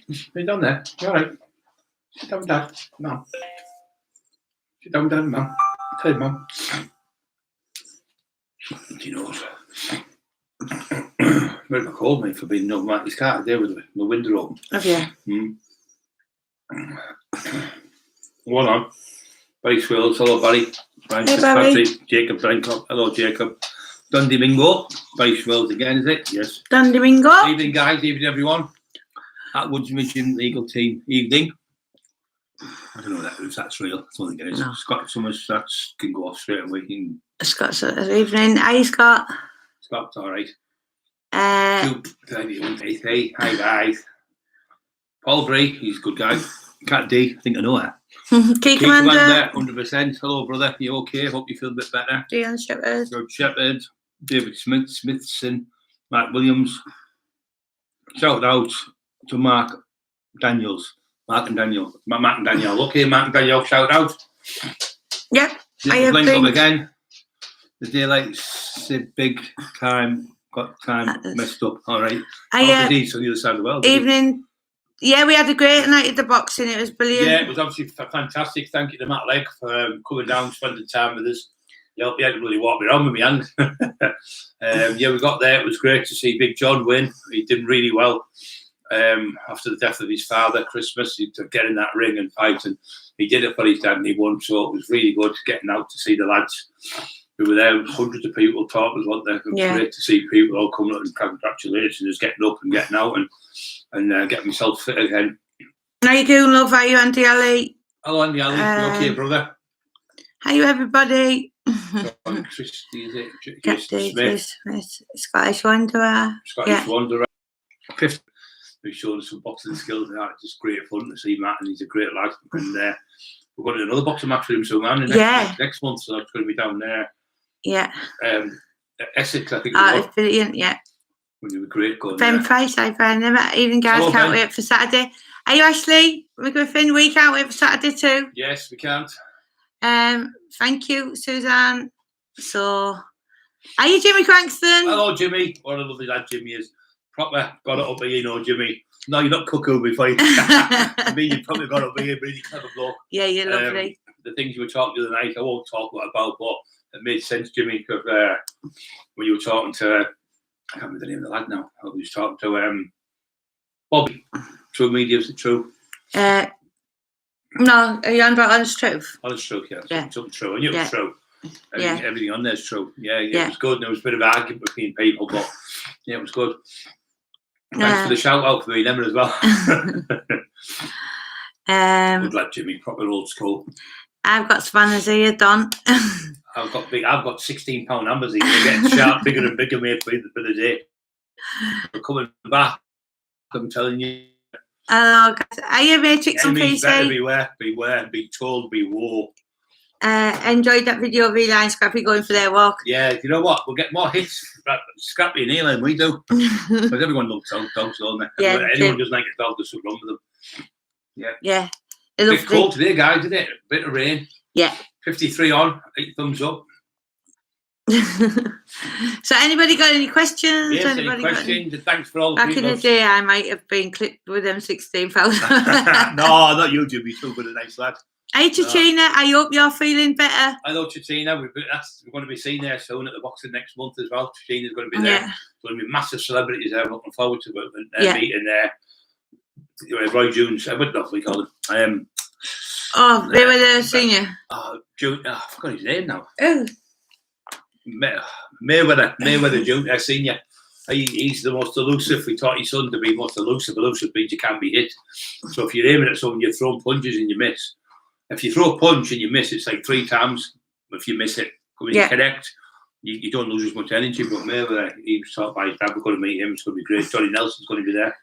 Are you down there? You all right? Sit down, Dad. Mum. Sit down, Dad, Mum. Tell you, Mum. He knows. America called me for being no man. He's can't there with the window open. Have you? One on. Barry Swills. Hello, Barry. Brian Fitzpatrick. Jacob Blancock. Hello, Jacob. Dundee Mingo. Barry Swills again, is it? Yes. Dundee Mingo. Evening, guys. Evening, everyone. At Woods Mission Legal Team. Evening. I don't know if that's real. I don't think it is. No. Scott Summers, that can go off straight away. Scott's evening. Hi, Scott. Scott's all right. Uh, Hey, hi guys. Paul Bray, he's a good guy. Cat D, I think I know her. Key Commander. 100%. Hello, brother. You okay? Hope you feel a bit better. Dion Shepherd. George Shepherd, David Smithson, Mark Williams. Shout out to Mark Daniels. Mark and Daniel. Okay, Mark and Daniel, shout out. Yep. I have been up again. The daylight's a big time. Got time messed up. All right. On the other side of the world. Evening. Yeah, we had a great night at the boxing. It was brilliant. Yeah, it was obviously fantastic. Thank you to Matt Legg for coming down, spending time with us. He had to really walk me around with my hand. Yeah, we got there. It was great to see Big John win. He did really well. After the death of his father, Christmas, to get in that ring and fight, and he did it for his dad and he won. So it was really good getting out to see the lads who were there. Hundreds of people talked, weren't there? It was great to see people all coming up and congratulations, getting up and getting out and getting myself fit again. How you doing, love? How are you, Andy Ali? Hello, Andy Ali. You okay, brother? How you, everybody? Christy, is it? Smith. Scottish Wanderer. Scottish Wanderer. 50. Who showed us some boxing skills and that. It's just great fun to see Matt, and he's a great lad. And we're going to do another boxing match with him soon, man. Next month, so it's going to be down there. Yeah. Essex, I think. It's brilliant, yeah. Would be great going Ben there. Price, I've never even guys Hello, can't Ben. wait for Saturday. Are you Ashley McGriffin? We can't wait for Saturday too. Yes, we can't. Thank you, Suzanne. So, are you Jimmy Crankston? Hello, Jimmy. What a lovely lad Jimmy is. Proper got it up here, Jimmy. No, you're not cuckoo before you. I mean, you probably got it up here, really clever bloke. Yeah, you're lovely. The things you were talking the other night, I won't talk about, but it made sense, Jimmy, because when you were talking to, I can't remember the name of the lad now. I was talking to Bobby. True Media, is it true? No, are you on about Honest Truth? Honest Truth, yeah. Something true. I knew it was true. Everything on there is true. Yeah, it was good. And there was a bit of argument between people, but yeah, it was good. Thanks for the shout out for me, Emma, as well. Good lad, Jimmy. Proper old school. I've got spanners here, Don. I've got 16-pound hammers here. They're getting sharp, bigger and bigger, mate, for the day. We're coming back. I'm telling you. Oh, God. Are you Matrix on PC? Beware, be told, be war. Enjoyed that video of Eli and Scrappy going for their walk. Yeah, you know what? We'll get more hits. Scrappy and Eli than we do. Because everyone loves dogs, don't they? Yeah, anyone who doesn't like a dog, there's something wrong with them. Yeah. Yeah. It's cold today, guys, isn't it? A bit of rain. Yeah. 53 on, 8 thumbs up. So anybody got any questions? Yes, any questions? Thanks for all the back people. In the day, I might have been clipped with them 16,000. No, not you, Jimmy. Still good, a nice lad. Hey, Chichina, I hope you're feeling better. I know Chichina. We're going to be seen there soon at the boxing next month as well. Chichina's going to be there. There's going to be massive celebrities there. I'm looking forward to meeting there. Roy Jones, what do we call him? They were the senior. June, I forgot his name now. Oh. Mayweather Junior, senior. He's the most elusive. We taught his son to be most elusive. Elusive means you can't be hit. So if you're aiming at someone, you're throwing punches and you miss. If you throw a punch and you miss, it's like 3 times. If you miss it, when you connect, you don't lose as much energy. But Mayweather, he was taught by his dad. We're going to meet him. It's going to be great. Johnny Nelson's going to be there.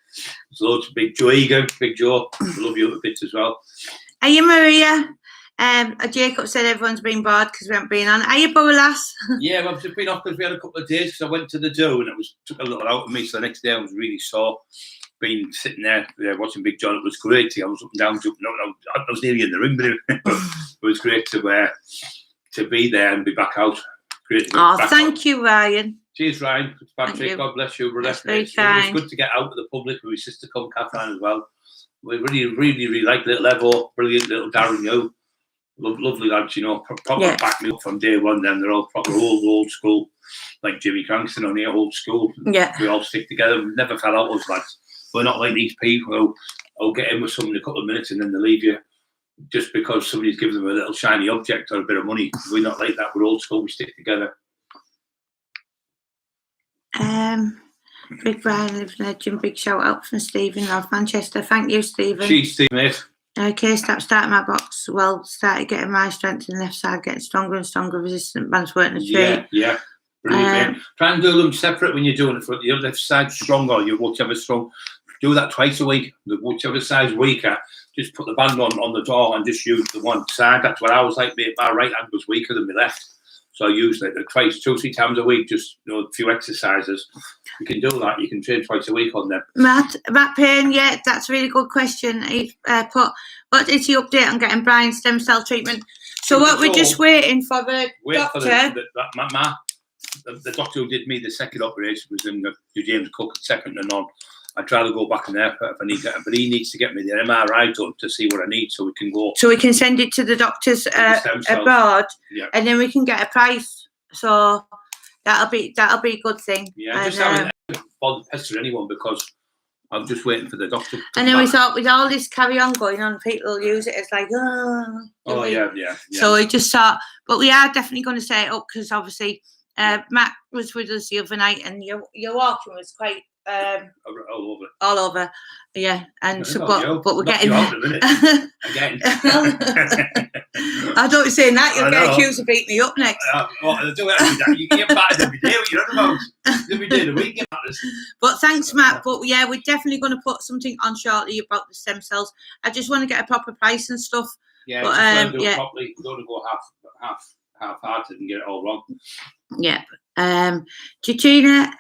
There's loads of Big Joe Egan, Big Joe. I love you a bit as well. Are you Maria? Jacob said everyone's been bored because we haven't been on. Are you Bolas? Yeah, I've just been off because we had a couple of days because I went to the zoo and it took a little out of me. So the next day I was really sore. Being sitting there watching Big John, it was great. I was up and down, jumping out. I was nearly in the ring, but it was great to be there and be back out. great. Oh, thank you, Ryan. Cheers, Ryan. Patrick, God bless you, brother. It's good to get out with the public with my sister come Catherine as well. We really like little Evo, brilliant little Darren, you. Lovely lads, you know, proper back me up from day one. Then they're all proper old school, like Jimmy Cranston on here, old school. Yeah, we all stick together. We never fell out, those lads. We're not like these people who'll get in with someone in a couple of minutes and then they leave you just because somebody's given them a little shiny object or a bit of money. We're not like that. We're old school. We stick together. Big Brian lives legend. Big shout out from Stephen of Manchester. Thank you, Stephen. Cheers, Steve, mate. Okay, starting my box. Well, started getting my strength in the left side, getting stronger and stronger. Resistant bands working the tree. Yeah. Brilliant, mate. Try and do them separate when you're doing it. For your left side stronger, you whichever strong. Do that twice a week. Whichever side's weaker, just put the band on the door and just use the one side. That's what I was like, mate. My right hand was weaker than my left. So I used it twice, 2-3 times a week, just a few exercises. You can do that. You can train twice a week on them. Matt Payne, yeah, that's a really good question. He put, what is the update on getting Brian's stem cell treatment? So we're just waiting for the doctor. The doctor who did me the second operation was in the James Cook second and on. I'd try to go back in there if I need to, but he needs to get me the MRI done to see what I need so we can go. So we can send it to the doctors abroad, and then we can get a price. So that'll be a good thing. Yeah, I just haven't bothered pestering anyone because I'm just waiting for the doctor. And then we thought with all this carry on going on, people will use it as like, yeah. So we just thought, but we are definitely going to set it up because obviously Matt was with us the other night and your walking was quite all over, yeah. And so, but we're getting out in a minute. Again. I don't saying that you'll get accused of beating me up next. Do it every day. You get battered every day. What you're on about? Every day of the week, But thanks, Matt. But yeah, we're definitely going to put something on shortly about the stem cells. I just want to get a proper price and stuff. Yeah, but, do it properly. You don't go half-hearted and get it all wrong. Yeah. Katrina,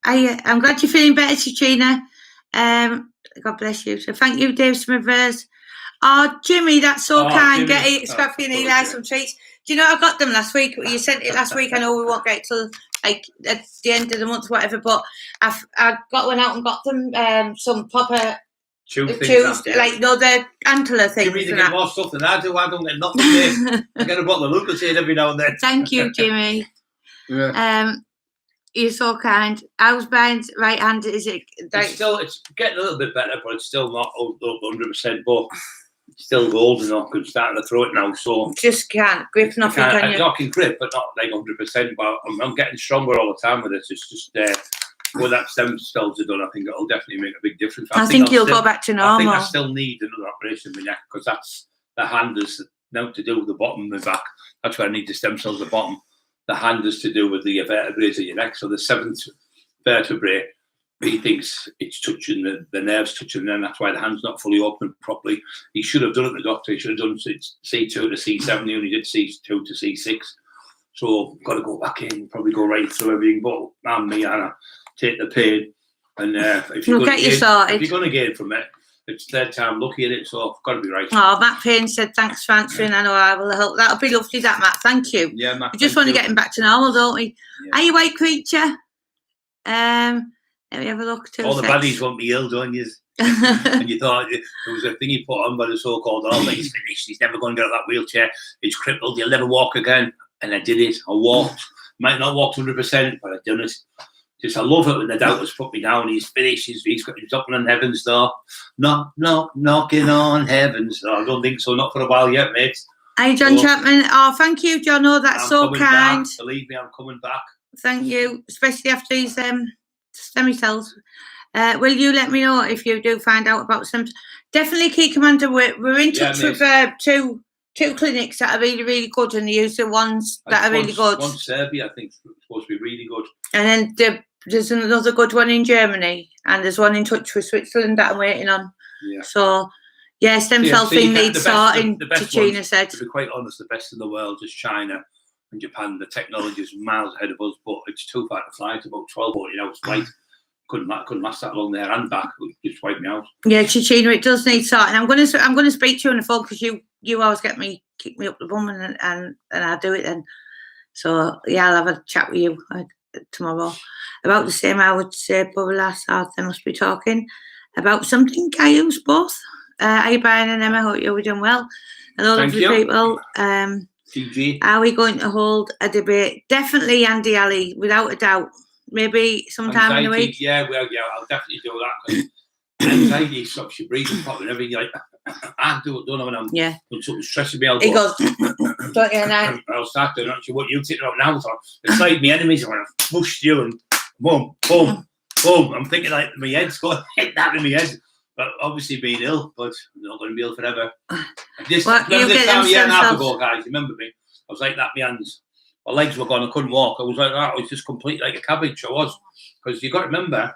I'm glad you're feeling better, Katrina. God bless you. So thank you, Dave Smithers. Oh, Jimmy, that's so kind. Jimmy. Get Scrappy and Eli some treats. Do you know I got them last week? You sent it last week. I know we won't get it till like at the end of the month, whatever. But I went out and got them some proper chews, like the antler things. Jimmy, they get more stuff than I do. I don't get nothing. There. I get a bottle of Lucozade every now and then. Thank you, Jimmy. Yeah. You're so kind. How's Brian's right hand? Is it? It's getting a little bit better, but it's still not 100%. But it's still gold enough. I'm starting to throw it now, so just can't grip nothing. I can grip, but not like 100%. But I'm getting stronger all the time with this. It's just when that stem cells are done, I think it'll definitely make a big difference. I think you'll go back to normal. I think I still need another operation in my neck because that's the hand is now to do with the bottom of my back. That's where I need the stem cells at the bottom. The hand is to do with the vertebrae of your neck. So the 7th vertebrae, he thinks it's touching the nerves touching, and that's why the hand's not fully open properly. He should have done it, the doctor. He should have done C2 to C7. He only did C2 to C6. So I've got to go back in, probably go right through everything. But I'm me, and I take the pain. And if you're going to gain from it, it's third time looking at it, so I've got to be right. Oh, Matt Payne said thanks for answering. I know I will help. That'll be lovely, that Matt. Thank you. Yeah, Matt. We just want to get him back to normal, don't we? Yeah. Are you white creature? Let me have a look. All the baddies want me ill, don't you? And you thought there was a thing he put on by the so-called he's finished. He's never going to get out of that wheelchair. He's crippled. He'll never walk again. And I did it. I walked. Might not walk 100%, but I've done it. Just I love it when the doubters put me down. He's finished. He's knocking on heaven's door. Knocking on heaven's door. I don't think so. Not for a while yet, mate. Hey, John Chapman. Oh, thank you, John. Oh, that's so kind. Back. Believe me, I'm coming back. Thank you, especially after these stem cells. Will you let me know if you do find out about some? Definitely, Key Commander. We're in touch with two clinics that are really, really good, and they use the ones that are really good. One Serbia, I think, is supposed to be really good. And then there's another good one in Germany, and there's one in touch with Switzerland that I'm waiting on. Yeah. So, yeah, stem cell thing needs sorting, Tina said. To be quite honest, the best in the world is China and Japan. The technology is miles ahead of us, but it's too far to fly. It's about 12 or 14 hours flight. Couldn't last that long there and back. It would just wipe me out. Yeah, China, it does need sorting. I'm going to speak to you on the phone because you always kick me up the bum and I do it then. So yeah, I'll have a chat with you tomorrow about the same. I would say probably last hour they must be talking about something. I use both. Are you Brian and Emma? Hope you're doing well. Hello, Thank lovely you. people. CG. Are we going to hold a debate? Definitely, Andy Ali, without a doubt. Maybe sometime in the week. Yeah, well, yeah, I'll definitely do that. Anxiety stops your breathing properly and everything. Like, I don't know when I'm when something's stressing me. He goes, don't you know? I'll start doing actually what you thinking about now. So it's like my enemies are going to push you and boom, boom, boom. I'm thinking like my head's going to hit that in my head. But obviously being ill, but I'm not going to be ill forever. This time a year and a half ago, guys, remember me? I was like that, my hands. My legs were gone, I couldn't walk. I was like that. I was just completely like a cabbage. I was. Because you've got to remember,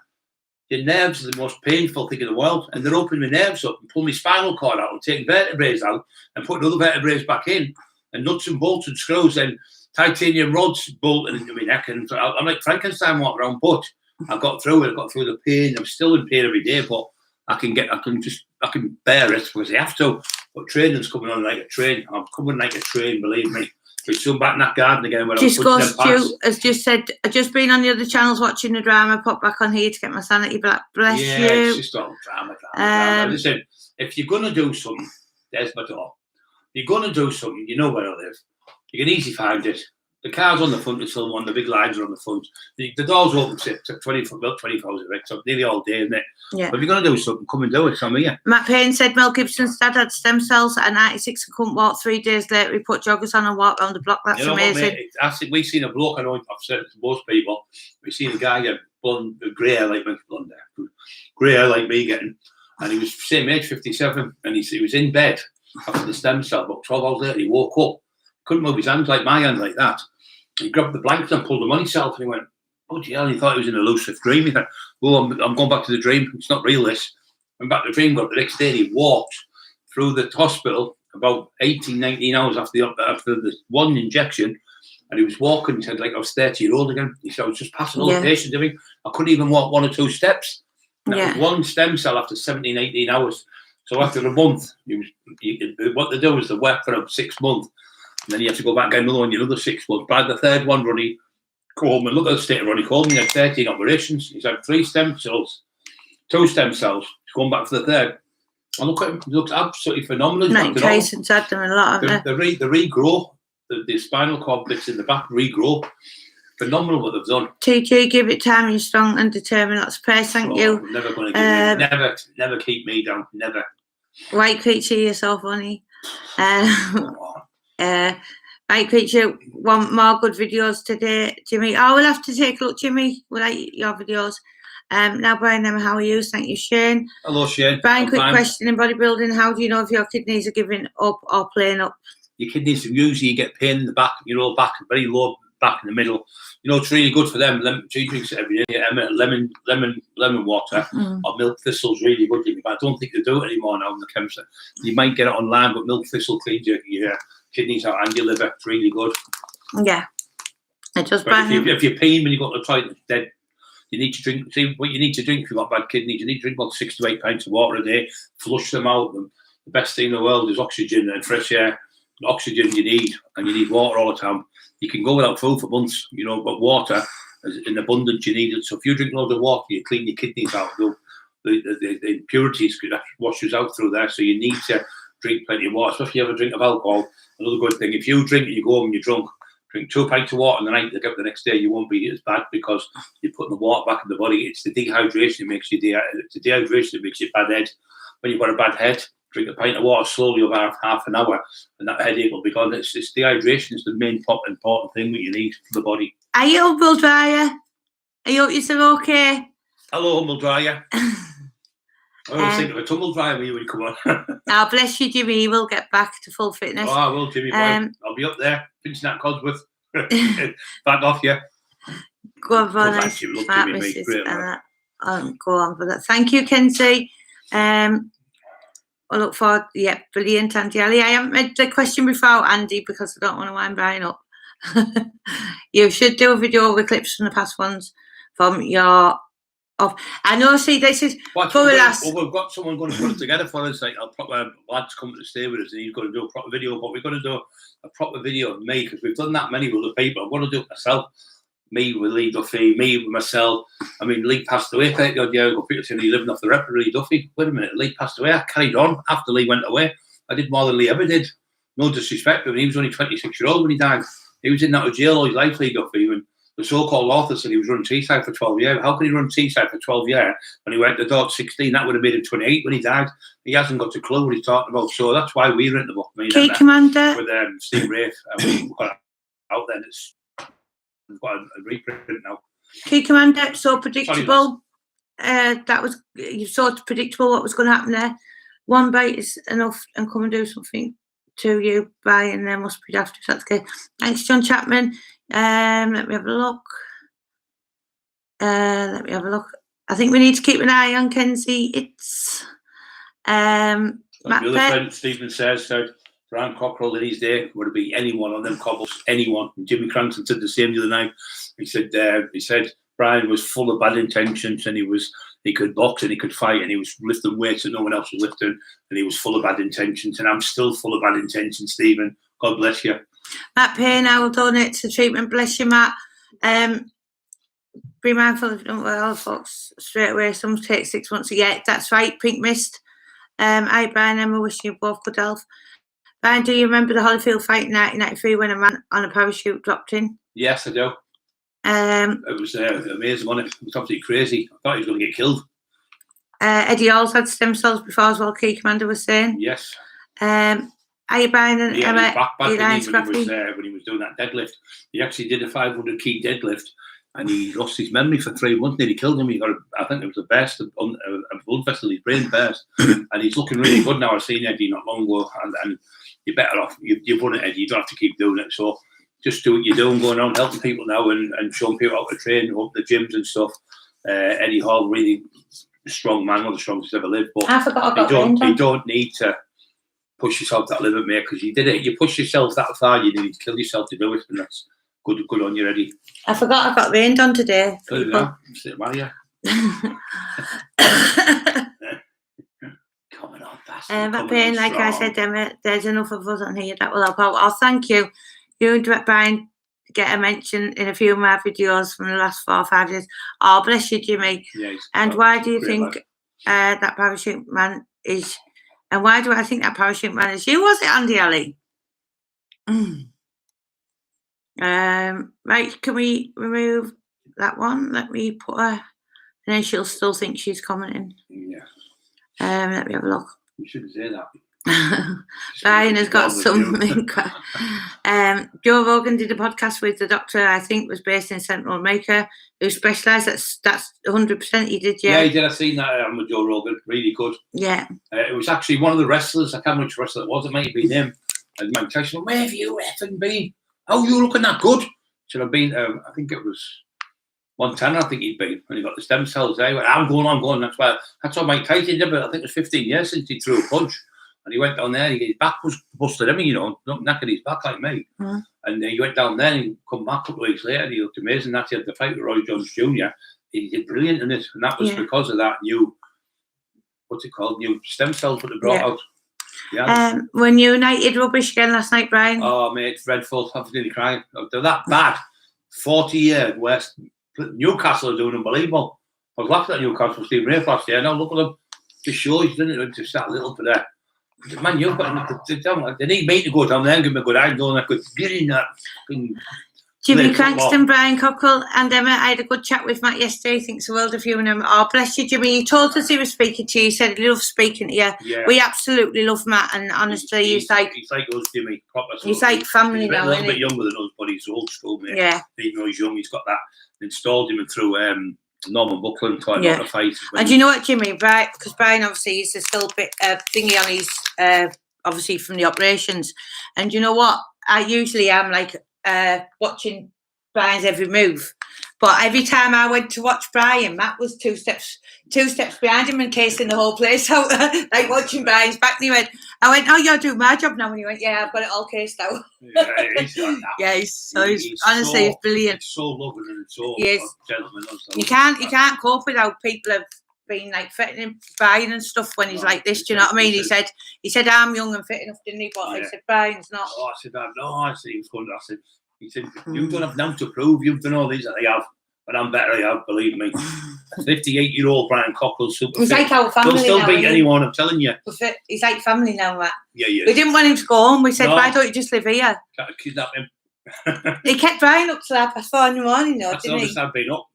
your nerves are the most painful thing in the world. And they're opening my nerves up and pulling my spinal cord out and taking vertebrae out and putting other vertebrae back in. And nuts and bolts and screws and titanium rods bolting into my neck. And I'm like Frankenstein walking around. But I got through it. I got through the pain. I'm still in pain every day, but I can bear it because I have to. But training's coming on like a train. I'm coming like a train, believe me. We're soon back in that garden again. Just goes to, as just said, I've just been on the other channels watching the drama, pop back on here to get my sanity back. Bless you. Yeah, it's just all drama. Listen, if you're going to do something, there's my door. If you're going to do something, you know where I live. You can easily find it. The car's on the front, it's still one. The big lines are on the front. The door's open to 24 hours a week, so nearly all day, isn't it? Yeah. But if you're going to do something, come and do it. I'm here. Matt Payne said Mel Gibson's dad had stem cells at 96 and couldn't walk. 3 days later, he put joggers on and walked around the block. That's amazing. We've seen a bloke, I know I've said it to most people, we've seen a guy get blonde, grey hair like me getting, and he was same age, 57, and he was in bed after the stem cell. About 12 hours later, he woke up. Couldn't move his hands like my hand like that. He grabbed the blanket and pulled them on himself, and he went, "Oh, gee, he thought he was in a lucid dream." He thought, "Oh, I'm going back to the dream. It's not real, this." Went back to the dream, but the next day he walked through the hospital about 18, 19 hours after the one injection, and he was walking. He said, like I was 30-year-old again. He said, I was just passing all the patients to me. I couldn't even walk 1 or 2 steps. And that was one stem cell after 17, 18 hours. So after a month, what they do is they work for 6 months. And then you have to go back and get another one, another 6 months. By the third one, Ronnie called me. Look at the state of Ronnie. Called me. He had 13 operations. He's had 3 stem cells, 2 stem cells. He's going back for the third. And look at him. He looks absolutely phenomenal. Tyson's had them a lot, haven't they? They regrow. The spinal cord bits in the back regrow. Phenomenal what they've done. TG, give it time. You're strong and determined. That's praise. Thank you. I'm never going to give me. Never keep me down. Never. White creature, you're so funny. Right, creature, want more good videos today, Jimmy? Oh, we'll have to take a look, Jimmy. We like your videos. Now, Brian, how are you? Thank you, Shane. Hello, Shane. Brian, quick question in bodybuilding. How do you know if your kidneys are giving up or playing up? Your kidneys, usually you get pain in the back, back, very low back in the middle. It's really good for them. She drinks it every day. Lemon water or milk thistle's really good. But I don't think they do it anymore now in the chemistry. You might get it online, but milk thistle cleans your kidneys out and your liver. It's really good. Yeah. It does. If you're peeing when you go to the toilet, then you need to drink. See what you need to drink if you've got bad kidneys. You need to drink about 6 to 8 pints of water a day. Flush them out. And the best thing in the world is oxygen and fresh air. The oxygen you need, and you need water all the time. You can go without food for months, but water is in abundance. You need it. So if you drink loads of water, you clean your kidneys out. The impurities washes out through there. So you need to drink plenty of water, especially if you have a drink of alcohol. Another good thing, if you drink and you go home and you're drunk, drink 2 pints of water in the night, to get up the next day, you won't be as bad because you're putting the water back in the body. It's the dehydration that makes you bad head. When you've got a bad head, drink a pint of water slowly over half an hour, and that headache will be gone. It's dehydration is the main important thing that you need for the body. Are you humble dryer? I hope you're okay. Hello, humble dryer. I always think of a tumble dryer when you would come on. Oh, bless you, Jimmy. He will get back to full fitness. Oh, I will, Jimmy. I'll be up there, pinching that Codsworth. Back off, yeah. Go on for nice. Go on for that. Thank you, Kenzie. I look forward. Yeah, brilliant, Andy Ali. I haven't read the question before, Andy, because I don't want to wind Brian up. You should do a video with clips from the past ones from your off. I know. See, this is Well, for the last. Well, we've got someone going to put it together for us. Like a proper lad's coming to stay with us, and he's going to do a proper video. But we're going to do a proper video of me because we've done that many with other people. I'm going to do it myself. Me with Lee Duffy, me with myself. I mean, Lee passed away 30 odd years ago. People saying he living off the rep with Lee Duffy. Wait a minute, Lee passed away. I carried on after Lee went away. I did more than Lee ever did. No disrespect, but he was only 26-year-old when he died. He was in and out of jail all his life, Lee Duffy. And the so-called author said he was running Teesside for 12 years. How could he run Teesside for 12 years when he went to the door at 16? That would have made him 28 when he died. He hasn't got a clue what he's talking about. So that's why we written the book. Key Commander. With Steve Rafe. We've got it out there. We've got a reprint now. Key Commander, so predictable. That was so predictable what was going to happen there. One bite is enough and come and do something to you, Brian. There must be after. That's good. Thanks, John Chapman. Let me have a look. I think we need to keep an eye on Kenzie. It's Matt the other friend Stephen says Brian Cockerill in his day would be anyone on them cobbles, anyone. And Jimmy Cranston said the same the other night. He said Brian was full of bad intentions and he could box and he could fight and he was lifting weights that no one else was lifting and he was full of bad intentions. And I'm still full of bad intentions, Stephen. God bless you. Matt Payne, I will donate to treatment. Bless you, Matt. Be mindful of don't well, folks, straight away. Some take 6 months. Yeah, that's right. Pink Mist. Hi, Brian. Emma, wishing you both good health. Brian, do you remember the Holyfield fight in 1993 when a man on a parachute dropped in? Yes, I do. It was amazing, wasn't it? It was absolutely crazy. I thought he was going to get killed. Eddie Halls had stem cells before as well, Key Commander was saying. Yes. Are you buying an Emma? When he was doing that deadlift, he actually did a 500 key deadlift, and he lost his memory for 3 months. Nearly killed him. He got, I think it was the best, a blood vessel, his brain burst, and he's looking really good now. I've seen Eddie not long ago, and you're better off. You've won it, Eddie. You don't have to keep doing it. So just do what you're doing, going around helping people now and showing people how to train, up the gyms and stuff. Eddie Hall, really strong man, one of the strongest ever lived. But I forgot you don't need to push yourself that limit, mate, because you did it. You push yourself that far, you need to kill yourself to do it, and that's good on you, Eddie. I forgot I got rained on today. Good enough. Maria. Coming on fast. But Payne, like I said, Emma, there's enough of us on here that will help out. Oh, thank you. You and Brian get a mention in a few of my videos from the last 4 or 5 years. Oh, bless you, Jimmy. Yeah, and why do you think that parachute man is... And why do I think that parachute man is you? Was it Andy Alley? Right, can we remove that one? Let me put her, and then she'll still think she's commenting. Yeah. Let me have a look. You shouldn't say that. Brian has got something. Joe Rogan did a podcast with the doctor, I think was based in Central America, who specialised. That's 100% he did, yeah. Yeah, he did. I've seen that with Joe Rogan. Really good. Yeah. It was actually one of the wrestlers. I can't remember which wrestler it was. It might have been him. And Mike Tyson, where have you effing been? Oh, you're looking that good. Should have been, I think it was 110, I think he'd been, when he got the stem cells there. He went, I'm going. That's what Mike Tyson did, but I think it was 15 years since he threw a punch. And he went down there, and his back was busted. I mean, not knackered his back like me. Mm. And he went down there, and he come back a couple of weeks later, and he looked amazing. That's the fight with Roy Jones Jr. He did brilliant in it. And that was because of that new, new stem cells that they brought out. Yeah. When United rubbish again last night, Brian? Oh, mate, it's dreadful. I was nearly crying. They're that bad. 40 years West. Newcastle are doing unbelievable. I was laughing at Newcastle, Steve Rafe last year. Now look at them. Just shows, didn't it? Just that little for there. Man, they need me to go down there and give me a good eye and I could get in that. Jimmy Cranston, Brian Cockerill, and Emma. I had a good chat with Matt yesterday. Thinks the world of you and Emma. Oh, bless you, Jimmy. He told us he was speaking to you. He said he loves speaking to you. Yeah. We absolutely love Matt, and honestly, he's like us, Jimmy. He's like family now. He's a little bit younger than us, but he's old school, mate. Yeah. Even though he's young, he's got that installed him through Norman Buckland taught him how to fight. And you know what, Jimmy? Right, because Brian obviously is still a bit thingy on his obviously from the operations, and you know what? I usually am like watching Brian's every move, But every time I went to watch Brian, Matt was two steps behind him and casing the whole place out, like watching Brian's back. And I went, oh, you're doing my job now. And he went, yeah, I've got it all cased out. Yeah, he's like that. Yeah, he's honestly, he's brilliant. He's so loving and so gentleman. You can't cope without people have been like fitting him, Brian and stuff when he's like this. Do you know what I mean? He said I'm young and fit enough, didn't he? But I said Brian's not. Oh, I said no. I said he was going. I said he said you don't have now to prove. You've done all these. I have, but I'm better. I have. Believe me. 58-year-old Brian Cockerill, super he's fit. Like our family. He'll still now, beat anyone. I'm telling you. He's like family now, Matt. Yeah, yeah. We didn't want him to go home. We said, why don't you just live here? Trying to kidnap him. He kept Brian up to 4:30 in the morning, though, didn't he? I've been up.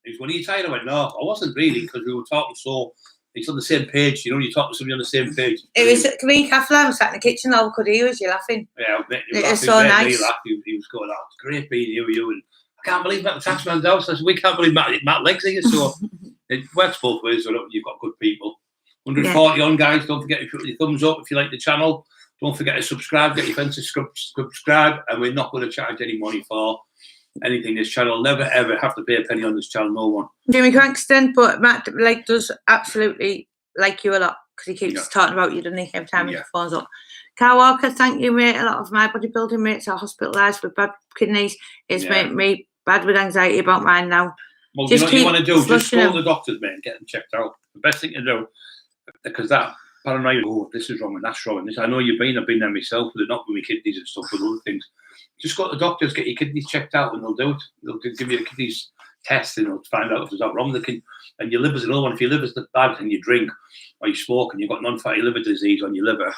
He was, when he tired, I went, no, I wasn't really, because we were talking so. It's on the same page, you know. You talk to somebody on the same page. It was me and Kathleen was sat in the kitchen. All we could hear was you laughing. Yeah, it was so nice. He was going, "Oh, it's great being here with you." And I can't believe Matt the taxman's house. I said, "We can't believe Matt Legs here." So it works both ways. So you've got good people. 140 on, guys. Don't forget to put your thumbs up if you like the channel. Don't forget to subscribe. Get your friends to subscribe, and we're not going to charge any money for anything. This channel never ever have to pay a penny on this channel. No one. Jimmy Crankston, but Matt does absolutely like you a lot because he keeps talking about you, doesn't he? Every time he phones up. Carl Walker, thank you, mate. A lot of my bodybuilding mates are hospitalised with bad kidneys. It's made me bad with anxiety about mine now. Well, you know what you want to do? Just call the doctors, mate, and get them checked out. The best thing to do, because that paranoia, oh, this is wrong and that's wrong and this. I know I've been there myself, but not with my kidneys and stuff, with other things. Just go to the doctors, get your kidneys checked out, and they'll do it. They'll give you a kidneys test, and they'll find out if there's something wrong with the kidney. And your liver's another one. If your liver's bad and you drink or you smoke and you've got non-fatty liver disease on your liver,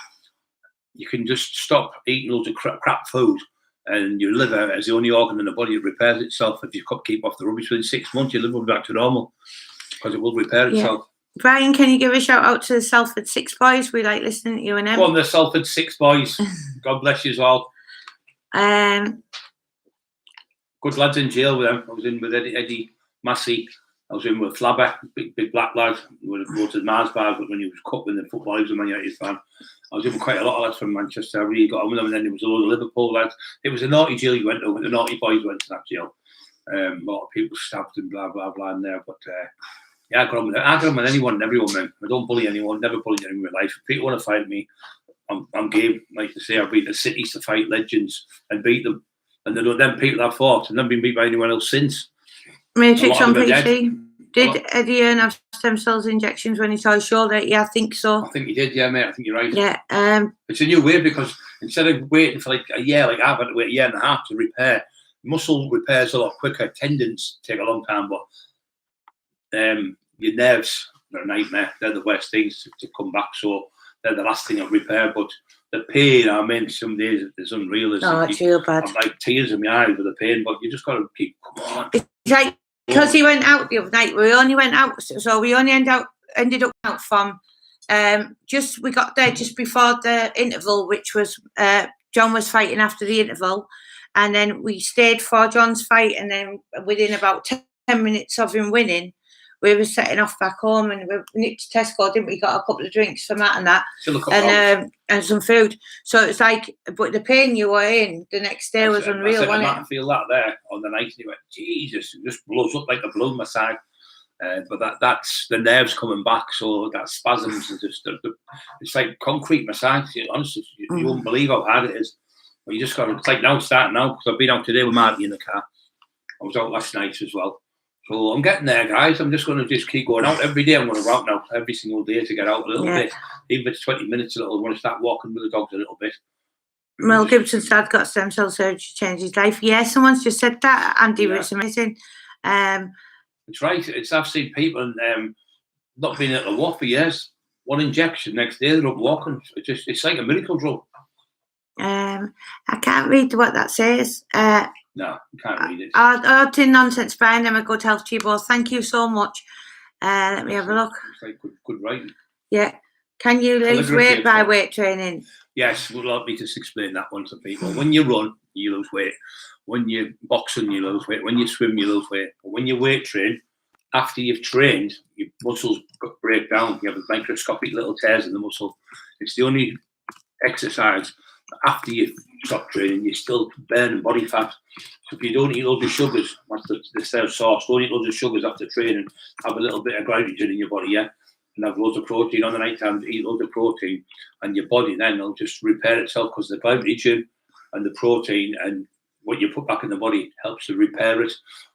you can just stop eating loads of crap food, and your liver is the only organ in the body that repairs itself. If you keep off the rubbish within 6 months, your liver will be back to normal because it will repair itself. Brian, can you give a shout out to the Salford Six Boys? We like listening to you and them. Go on, the Salford Six Boys. God bless you all. Good lads in jail with them. I was in with Eddie Massey. I was in with Flabber, big black lad. We would go to the Mars bar, but when he was cut with the football, he was a Man United fan. I was in with quite a lot of lads from Manchester. I really got on with them, and then there was a load of Liverpool lads. It was a naughty jail you went to. The naughty boys went to that jail. A lot of people stabbed and blah blah blah in there. But yeah, I got on with anyone and everyone, man. I don't bully anyone. Never bullied anyone in my life. If people want to fight me, I'm game. Like to say, I've beat the cities to fight legends and beat them. And then people I've fought and never been beat by anyone else since. Matrix on PC. Did Eddie Earn have stem cells injections when he saw his shoulder? Yeah, I think so. I think he did, yeah, mate. I think you're right. Yeah. It's a new way because instead of waiting for like a year, like I've had to wait a year and a half to repair, muscle repairs a lot quicker. Tendons take a long time, but your nerves are a nightmare. They're the worst things to come back. So they're the last thing I'll repair. But the pain, I mean, some days is unreal. It's real bad. I'm like tears in my eyes with the pain, but you just got to keep, come on. It's like, because he went out the other night, we only went out, so we only ended up out from, we got there just before the interval, which was, John was fighting after the interval, and then we stayed for John's fight, and then within about 10 minutes of him winning, we were setting off back home, and we nipped to Tesco, didn't we? Got a couple of drinks for Matt and that, and some food. So it's like, but the pain you were in the next day was unreal, wasn't it? I feel that there on the night, and he went, Jesus, it just blows up like a balloon massage. But that's the nerves coming back, so that spasms is just it's like concrete massage. Honestly, you won't believe how hard it is. But you just got to, it's like starting now, because I've been out today with Marty in the car. I was out last night as well. So I'm getting there, guys. I'm just going to keep going out every day. I'm going to go out now every single day to get out a little bit. Even if it's 20 minutes, I want to start walking with the dogs a little bit. Mel Gibson's dad got stem cell surgery to change his life. Yeah, someone's just said that. Andy was amazing. It's right. I've seen people not been able to walk for years. One injection, next day they're up walking. It's like a miracle drug. I can't read what that says. No, you can't read it. Odd in nonsense, Brian. I'm a good health to you both. Thank you so much. Let me have a look. It's like good writing. Yeah. Can you lose weight by weight training? Yes, would like me to explain that one to people. When you run, you lose weight. When you're boxing, you lose weight. When you swim, you lose weight. But when you weight train, after you've trained, your muscles break down. You have microscopic little tears in the muscle. It's the only exercise after you stop training, you're still burning body fat. So if you don't eat loads of sugars, that's the same sauce. Don't eat loads of sugars after training. Have a little bit of glycogen in your body, yeah, and have loads of protein on the night time. Eat loads of protein, and your body then will just repair itself because the glycogen and the protein and what you put back in the body helps to repair it.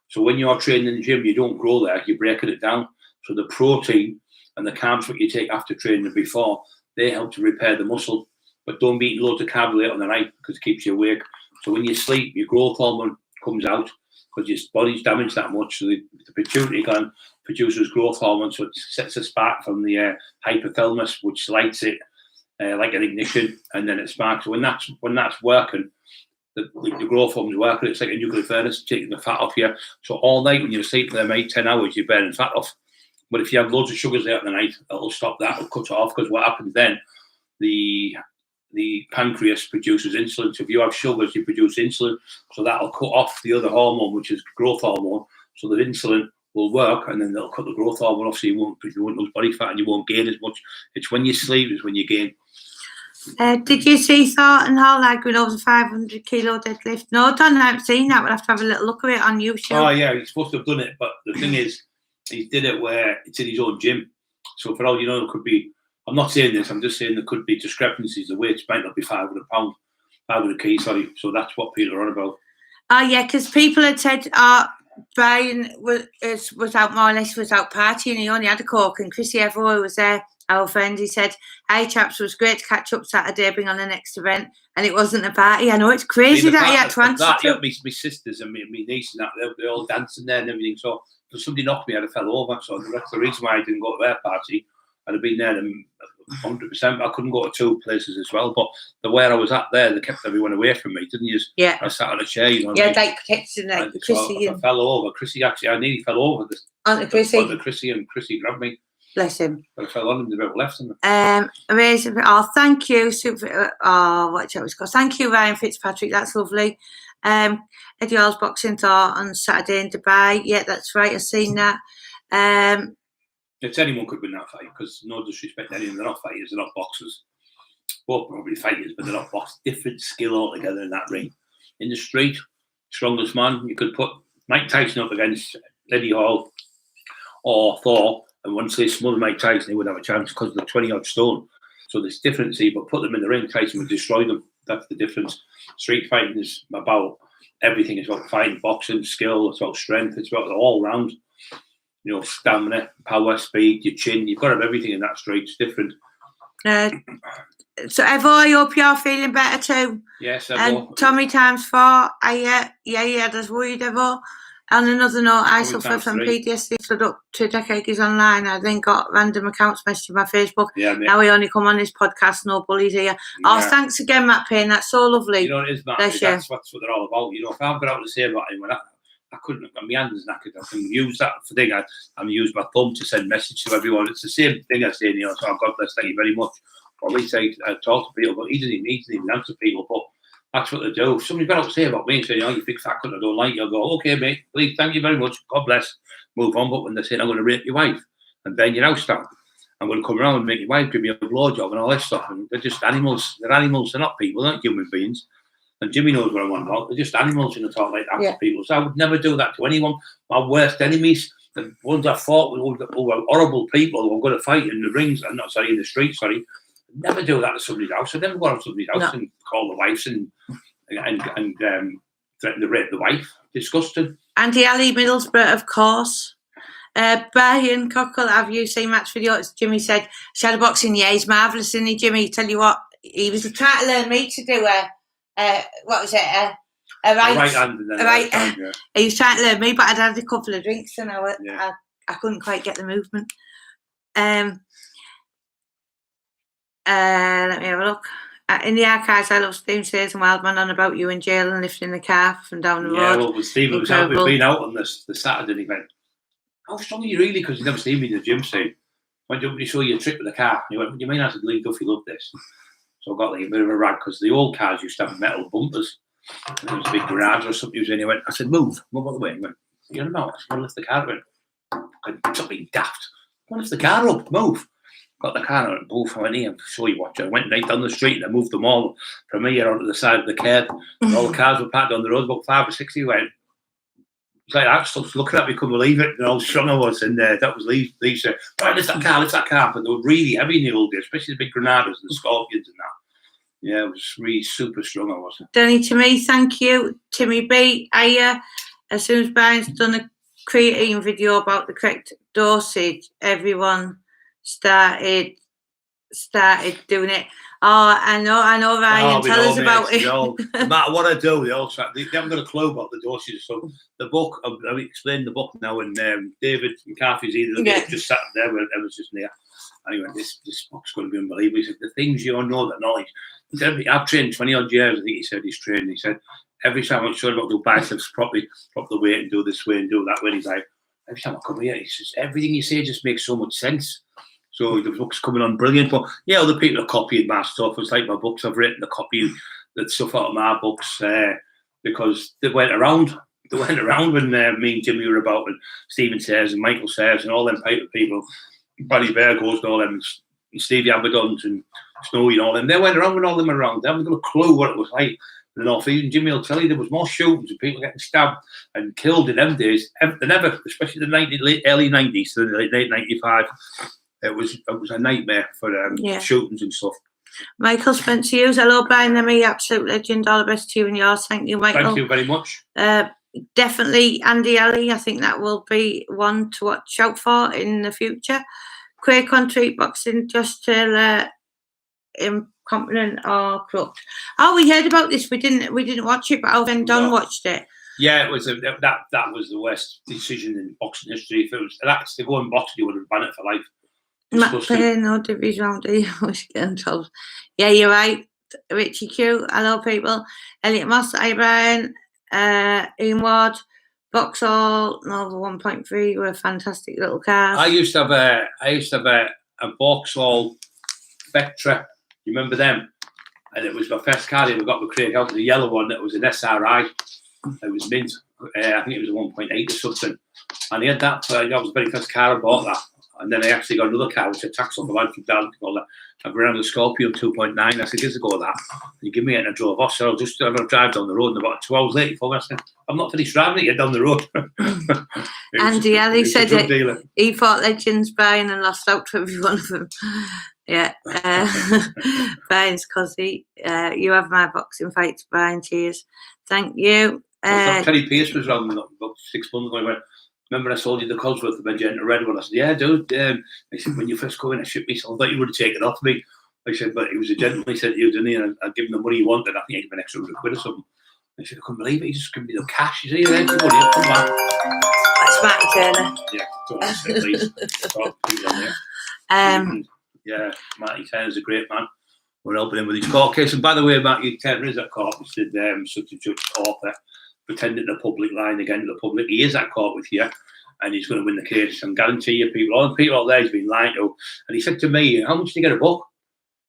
So when you are training in the gym, you don't grow there, you're breaking it down. So the protein and the carbs that you take after training and before, they help to repair the muscle. But don't be eating loads of carbs late on the night because it keeps you awake. So when you sleep, your growth hormone comes out because your body's damaged that much. So the pituitary gland produces growth hormone, so it sets a spark from the hypothalamus, which lights it like an ignition, and then it sparks. So when that's working, the growth hormone's working. It's like a nuclear furnace taking the fat off you. So all night when you're sleeping there, mate, 10 hours, you're burning fat off. But if you have loads of sugars there at the night, it'll stop that. It'll cut it off because what happens then, the pancreas produces insulin. So if you have sugars, you produce insulin. So that'll cut off the other hormone, which is growth hormone. So the insulin will work, and then they'll cut the growth hormone off. So you won't lose body fat and you won't gain as much. It's when you sleep is when you gain. Did you see Thornton Hall going over 500 kilo deadlift? No, Don, I haven't seen that. We'll have to have a little look at it on YouTube. Oh yeah, he's supposed to have done it, but the thing is, he did it where it's in his own gym. So for all you know, it could be. I'm not saying this. I'm just saying there could be discrepancies. The weights might not be 500 pounds, 500 kg. Sorry. So that's what people are on about. Oh yeah, because people had said, Brian was out more or less was out partying. He only had a Coke, and Chrissy Everoy was there. Our friend, he said, "Hi chaps, it was great to catch up Saturday, bring on the next event, and it wasn't a party." I know it's crazy that he had to answer to. Yeah, my sisters and my niece and that they're all dancing there and everything. So if somebody knocked me, I'd have fell over. So that's the reason why I didn't go to their party. I'd have been there 100%. I couldn't go to two places as well. But the where I was at there, they kept everyone away from me, didn't you? Yeah. I sat on a chair, you know. Yeah, like protecting Chrissy. I fell over. Chrissy actually, I nearly fell over. Onto Chrissy. Onto Chrissy, and Chrissy grabbed me. Bless him. But I fell on him, they about left him. Amazing. Oh, thank you. What it was called? Thank you, Ryan Fitzpatrick. That's lovely. Eddie Hall's boxing thought on Saturday in Dubai. Yeah, that's right. I've seen that. It's anyone could win that fight because no disrespect to anyone, they're not fighters, they're not boxers. Both probably fighters, but they're not boxers. Different skill altogether in that ring. In the street, strongest man, you could put Mike Tyson up against Eddie Hall or Thor, and once they smother Mike Tyson, they would have a chance because of the 20-odd stone. So there's difference, but put them in the ring, Tyson would destroy them. That's the difference. Street fighting is about everything. It's about fighting, boxing, skill, it's about strength, it's about all round. You know, stamina, power, speed, your chin. You've got to have everything in that street. It's different. So, Evo, I hope you're feeling better too. Yes, Evo. And Tommy times 4. Yeah, that's worried, Evo. On another note, I suffer from PTSD flood up to decades online. I then got random accounts messaging my Facebook. Yeah, mate. Now we only come on this podcast, no bullies here. Yeah. Oh, thanks again, Matt Payne. That's so lovely. You know, it is, Matt. That's what they're all about. You know, if I've got out to say about him, I couldn't, my hand is knackered. I can use that for thing. I'm use my thumb to send message to everyone. It's the same thing I say, you know, so God bless, thank you very much. Or at least I talk to people, but he doesn't even answer people. But that's what they do. If somebody's got out to say about me and say, oh, you big fat cunt, I don't like you, I'll go, okay, mate, please, thank you very much. God bless. Move on. But when they say, I'm going to rape your wife and bang your house down, I'm going to come around and make your wife give me a blowjob and all this stuff. And they're just animals. They're animals. They're not people. They're not human beings. And Jimmy knows what I'm on about. They're just animals in the talk like that to people. So I would never do that to anyone. My worst enemies, the ones I fought with, who were horrible people who were going to fight in the rings, in the street, never do that to somebody's house. I'd never go on somebody's house and call the wives and threaten to rape the wife. Disgusting. Andy Ali Middlesbrough, of course. Brian Cockerill, have you seen match video? As Jimmy said, shadowboxing, yeah, he's marvellous, isn't he, Jimmy? Tell you what, he was trying to learn me to do what was it? A right hand and then a right hand, yeah. He was trying to learn me, but I'd had a couple of drinks and I couldn't quite get the movement. Let me have a look. In the archives, I love Steve Sayers and Wildman on about you in jail and lifting the car from down the road. Yeah, well, Steve was out. We've been out on the Saturday and he went, how strong are you really? Because he'd never seen me in the gym saying, why don't you show you a trick with the car? And he went, you mean I said, Lee Duffy loved this. So I got like a bit of a rag because the old cars used to have metal bumpers. And there was a big garage or something. He was in. He went, I said, move out the way. He went, you're not. I just want to lift the car. I went, something daft. I want to lift the car up, move. got the car out and both. I went here, show you what. I went right down the street and I moved them all from here onto the side of the curb. And all the cars were parked on the road, about 5 or 6. He went, it's like that, stuff looking at me, couldn't believe it. And how strong I was. And that was Lee said, right, lift that car. But they were really heavy in the old days, especially the big Granadas and the Scorpions and that. Yeah, it was really super strong, I was. Danny, to me, thank you. Timmy B, as soon as Brian's done a creatine video about the correct dosage, everyone started doing it. Oh, I know, Ryan, tell us about it. No matter what I do, they haven't got a clue about the dosage. So the book, I've explained the book now, and David McCarthy's just sat there where I was just near. Anyway, this book's going to be unbelievable. He said, the things you all know, the knowledge. He said, I've trained 20 odd years, I think he said he's trained. He said, every time I'm sure about do biceps properly, prop the weight and do this way and do that way. And he's like, every time I come here, he says, everything you say just makes so much sense. So the book's coming on brilliant. But yeah, other people are copying my stuff. It's like my books I've written, they're copying the stuff out of my books because they went around. They went around when me and Jimmy were about, and Stephen Sayers and Michael Sayers and all them type of people, Barry Burgos and all them, and Stevie Abaddons and Snowy and all them. They went around with all them around. They haven't got a clue what it was like. The North East, and Jimmy will tell you there was more shootings and people getting stabbed and killed in them days than ever, especially the early 90s, so the late 95. It was a nightmare for shootings and stuff. Michael Spencer Hughes, hello, Brian and me, absolute legend. All the best to you and yours. Thank you, Michael. Thank you very much. Definitely Andy Alley. I think that will be one to watch out for in the future. Quake on treat boxing, just till incompetent or corrupt. Oh, we heard about this. We didn't watch it, but Alvin Don watched it. Yeah, it was that was the worst decision in boxing history. If it was that's to go and box, you would have banned it for life. Matt Payne, no division round D. Yeah, you're right. Richie Q, hello people. Elliot Moss, hi Brian. Ian Ward, Vauxhall, Nova 1.3 were fantastic little cars. I used to have a Vauxhall Vectra. You remember them? And it was my first car I ever got with Craig out, the yellow one that was an SRI. It was mint. I think it was a 1.8 or something. And he had that. That was the very first car I bought that. And then I actually got another car, which I taxed off the lad from Dad. I ran the Scorpion 2.9. I said, "Here's a go of that." And he gave me it and I drove off. So I just drive down the road. And about 2 hours later, I said, "I'm not finished driving it yet down the road." Andy Alley said it. He fought legends, Brian, and lost out to every one of them. Yeah. Brian's cosy. You have my boxing fights, Brian. Cheers. Thank you. Terry Pierce was around about 6 months ago. He went, "Remember I sold you the Cosworth, the magenta red one?" I said, "Yeah, dude." I said, "When you first come in, I shipped me, so I thought you would have taken it off me." I said, "But he was a gentleman." He said, "You didn't he?" And I'd give him the money he wanted. I think he gave him an extra £100 or something. I said, "I couldn't believe it. He just gave me the cash." He said, "Here, there's your money. Come back." That's Matty Turner. Yeah, don't say please. Yeah, Matty Turner's a great man. We're helping him with his court case. And by the way, Matty Turner is at court. He said, such a judge author, pretending the public line again to the public. He is at court with you, and he's going to win the case. And guarantee you, all the people out there he's been lying to. And he said to me, "How much did you get a book?"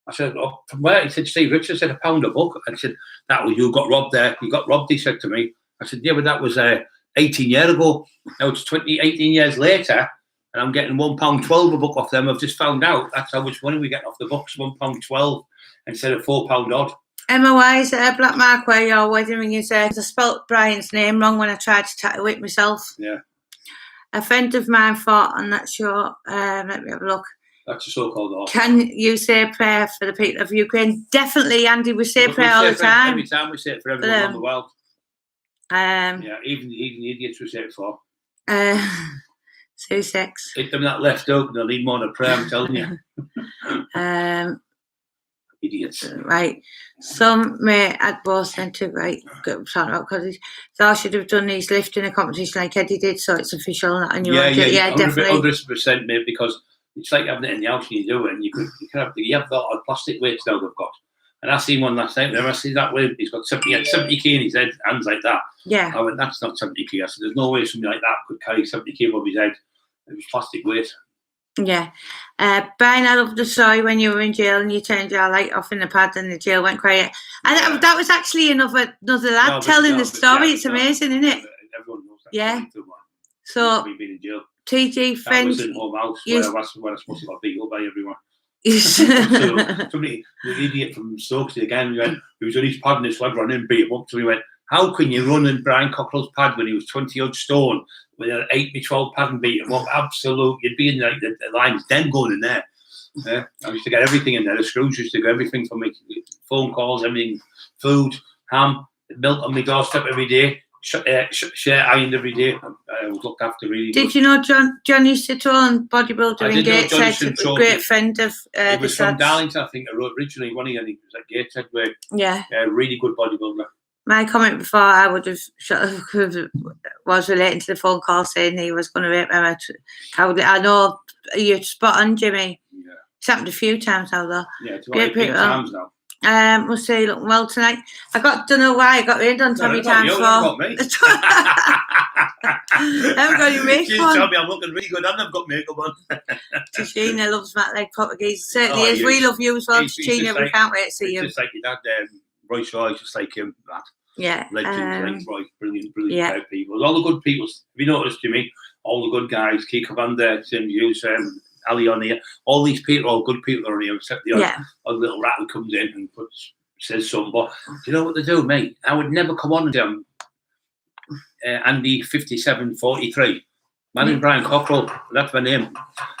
I said, "Oh, from where?" He said, "Steve Richards said £1 a book." And I said, "That was you got robbed there. You got robbed," he said to me. I said, "Yeah, but that was 18 years ago. Now it's 18 years later, and I'm getting £1.12 a book off them. I've just found out that's how much money we get off the books, £1.12 instead of £4 odd." Emma Wise, black mark where your wedding ring is. I spelt Brian's name wrong when I tried to tattoo it myself. Yeah. A friend of mine fought on that show. Let me have a look. That's a so-called order. Can you say a prayer for the people of Ukraine? Definitely, Andy. We say prayer all the time. Every time we say it for everyone around the world. Yeah, even the idiots we say it for. Sussex. Hit them that left open, they'll need more than a prayer, I'm telling you. Idiots. Right. Some may add both centre, right? Because I should have done these lifting a competition like Eddie did, so it's official. And yeah, definitely. 100%, mate, because it's like having it in the house and you do it, and you have the plastic weights now they've got. And I seen one last night, and I see that way, he's got 70k in his head, hands like that. Yeah. I went, "That's not 70k. I said, there's no way somebody like that could carry 70k above his head. It was plastic weight. Yeah. Brian, I love the story when you were in jail and you turned your light off in the pad and the jail went quiet. And that was actually another lad telling the story. It's amazing, isn't it? Everyone knows that. Yeah. So, we've been in jail. TG friend. That was in home house where I was supposed to get beat up by everyone. Somebody, the idiot from Stokes again, he was on his pad and his lad ran in and beat him up. So he went, how can you run in Brian Cockerill's pad when he was 20-odd stone with an 8x12 pad and beat him up? Absolute, you'd be in like the lines then going in there. Yeah, I used to get everything in there. The screws used to go everything for me, phone calls, everything, food, ham, milk on my doorstep every day. Shirt ironed every day. I was looked after really. Did you know John used to own bodybuilder in Gateshead? A great friend of he was from Darlington, I think. Originally, one of them, he was at Gateshead, where really good bodybuilder. My comment before I would have was relating to the phone call saying he was going to rape me. I know you're spot on, Jimmy. Yeah. It's happened a few times now, though. Yeah, it's about 8 times now. We'll see. Looking well tonight. Don't know why I got rained on Tommy time for. Got me. I haven't got any makeup She's on. told me I'm looking really good and I've got makeup on. Tichina loves Matt Leg Portuguese. Certainly is. We love you as well, Tichina. We can't wait to see you. Just like your dad, Roy Shaw, just like him, Matt. Yeah. Legends, like Roy. Brilliant people. All the good people. Have you noticed, Jimmy? All the good guys, Key Cavander, Tim Hughes, Ali on here, all these people, all good people are on here, except the odd little rat who comes in and says something. But do you know what they do, mate? I would never come on to Andy 5743. My name's Brian Cockerill, that's my name.